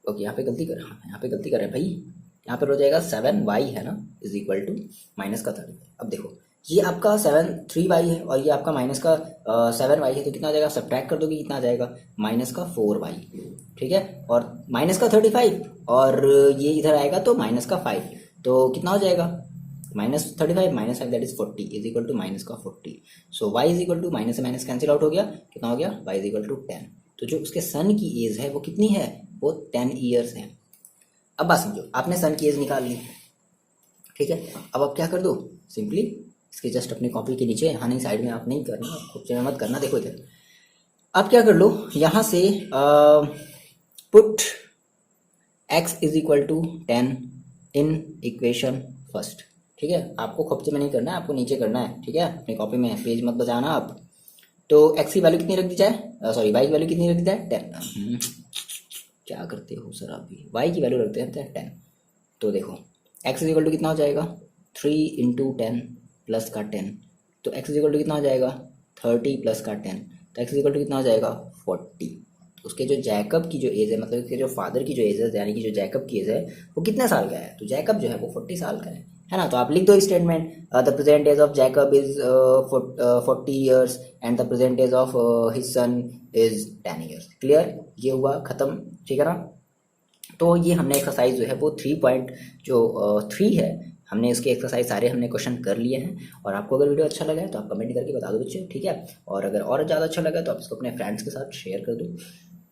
ओके यहाँ पे गलती कर, हाँ यहाँ पे गलती कर रहे हैं भाई, यहाँ पर हो जाएगा 7y है ना, इज इक्वल टू माइनस का 35। अब देखो ये आपका 3y है और ये आपका माइनस का 7y है, तो कितना आ जाएगा, सब्ट्रैक्ट कर दोगे कितना आ जाएगा, माइनस का 4y। ठीक है, और माइनस का 35 और ये इधर आएगा तो माइनस का 5, तो कितना हो जाएगा, -35 - 5 that is 40 is equal to minus का 40। So y is equal to minus से माइनस कैंसिल आउट हो गया, कितना हो गया, y इज इक्वल टू 10। तो जो उसके सन की एज है वो कितनी है, वो 10 ईयर्स है। अब बात समझो, आपने सन की एज निकाल ली, ठीक है। अब आप क्या कर दो, सिंपली इसके जस्ट अपनी कॉपी के नीचे, यहाँ नहीं साइड में आप नहीं करना, खुद में मत करना, देखो इधर आप क्या कर लो, यहाँ से put x is equal to 10 in equation first. ठीक है, आपको खोपचे में नहीं करना है, आपको नीचे करना है। ठीक है, अपनी कॉपी में पेज मत बजाना आप। तो x की वैल्यू कितनी रख दी जाए, सॉरी y की वैल्यू कितनी रख दी जाए, 10। क्या करते हो सर आप भी, y की वैल्यू रखते हैं 10। तो देखो x इज इक्वल टू कितना हो जाएगा, 3 × 10 प्लस का 10, तो x इज इक्वल टू कितना हो जाएगा, 30 प्लस का 10, तो x इज इक्वल टू कितना हो जाएगा, 40। उसके जो जैकब की जो एज है, मतलब उसके जो फादर की जो एज है, यानी कि जो जैकब की एज है वो कितने साल का है, तो जैकब जो है वो 40 साल का है ना। तो आप लिख दो statement, the present age of Jacob is 40 years and the present age of his son is 10 years. Clear, ये हुआ खत्म। ठीक है ना। तो ये हमने एक्सरसाइज जो है वो 3.3 है, हमने इसके एक्सरसाइज सारे हमने क्वेश्चन कर लिए हैं। और आपको अगर वीडियो अच्छा लगा है तो आप कमेंट करके बता दो बच्चे, ठीक है। और अगर और ज़्यादा अच्छा लगा तो आप इसको अपने फ्रेंड्स के साथ शेयर कर दो।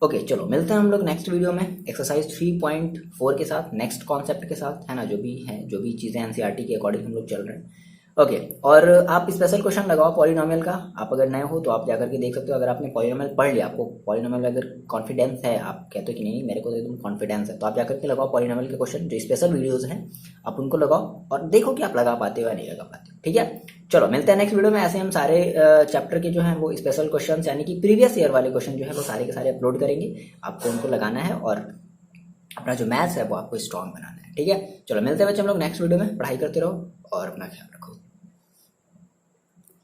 ओके चलो, मिलते हैं हम लोग नेक्स्ट वीडियो में एक्सरसाइज 3.4 के साथ, नेक्स्ट कॉन्सेप्ट के साथ, है ना। जो भी चीज़ें एनसीईआरटी के अकॉर्डिंग हम लोग चल रहे हैं। ओके, और आप स्पेशल क्वेश्चन लगाओ पॉलिनोमियल का। आप अगर नए हो तो आप जाकर के देख सकते हो। अगर आपने पॉलिनोमियल पढ़ लिया, आपको पॉलिनोमियल अगर कॉन्फिडेंस है, आप कहते हो कि नहीं मेरे को तो एकदम कॉन्फिडेंस है, तो आप जाकर के लगाओ पॉलिनोमियल के क्वेश्चन, जो स्पेशल वीडियोस हैं आप उनको लगाओ और देखो कि आप लगा पाते हो या नहीं लगा पाते हो। ठीक है, चलो मिलते हैं नेक्स्ट वीडियो में। ऐसे हम सारे चैप्टर के जो हैं वो स्पेशल क्वेश्चन, यानी कि प्रीवियस ईयर वाले क्वेश्चन जो है वो सारे के सारे अपलोड करेंगे। आपको उनको लगाना है और अपना जो मैथ्स है वो आपको स्ट्रॉन्ग बनाना है। ठीक है, चलो मिलते हैं बच्चे हम लोग नेक्स्ट वीडियो में। पढ़ाई करते रहो और अपना ख्याल रखो।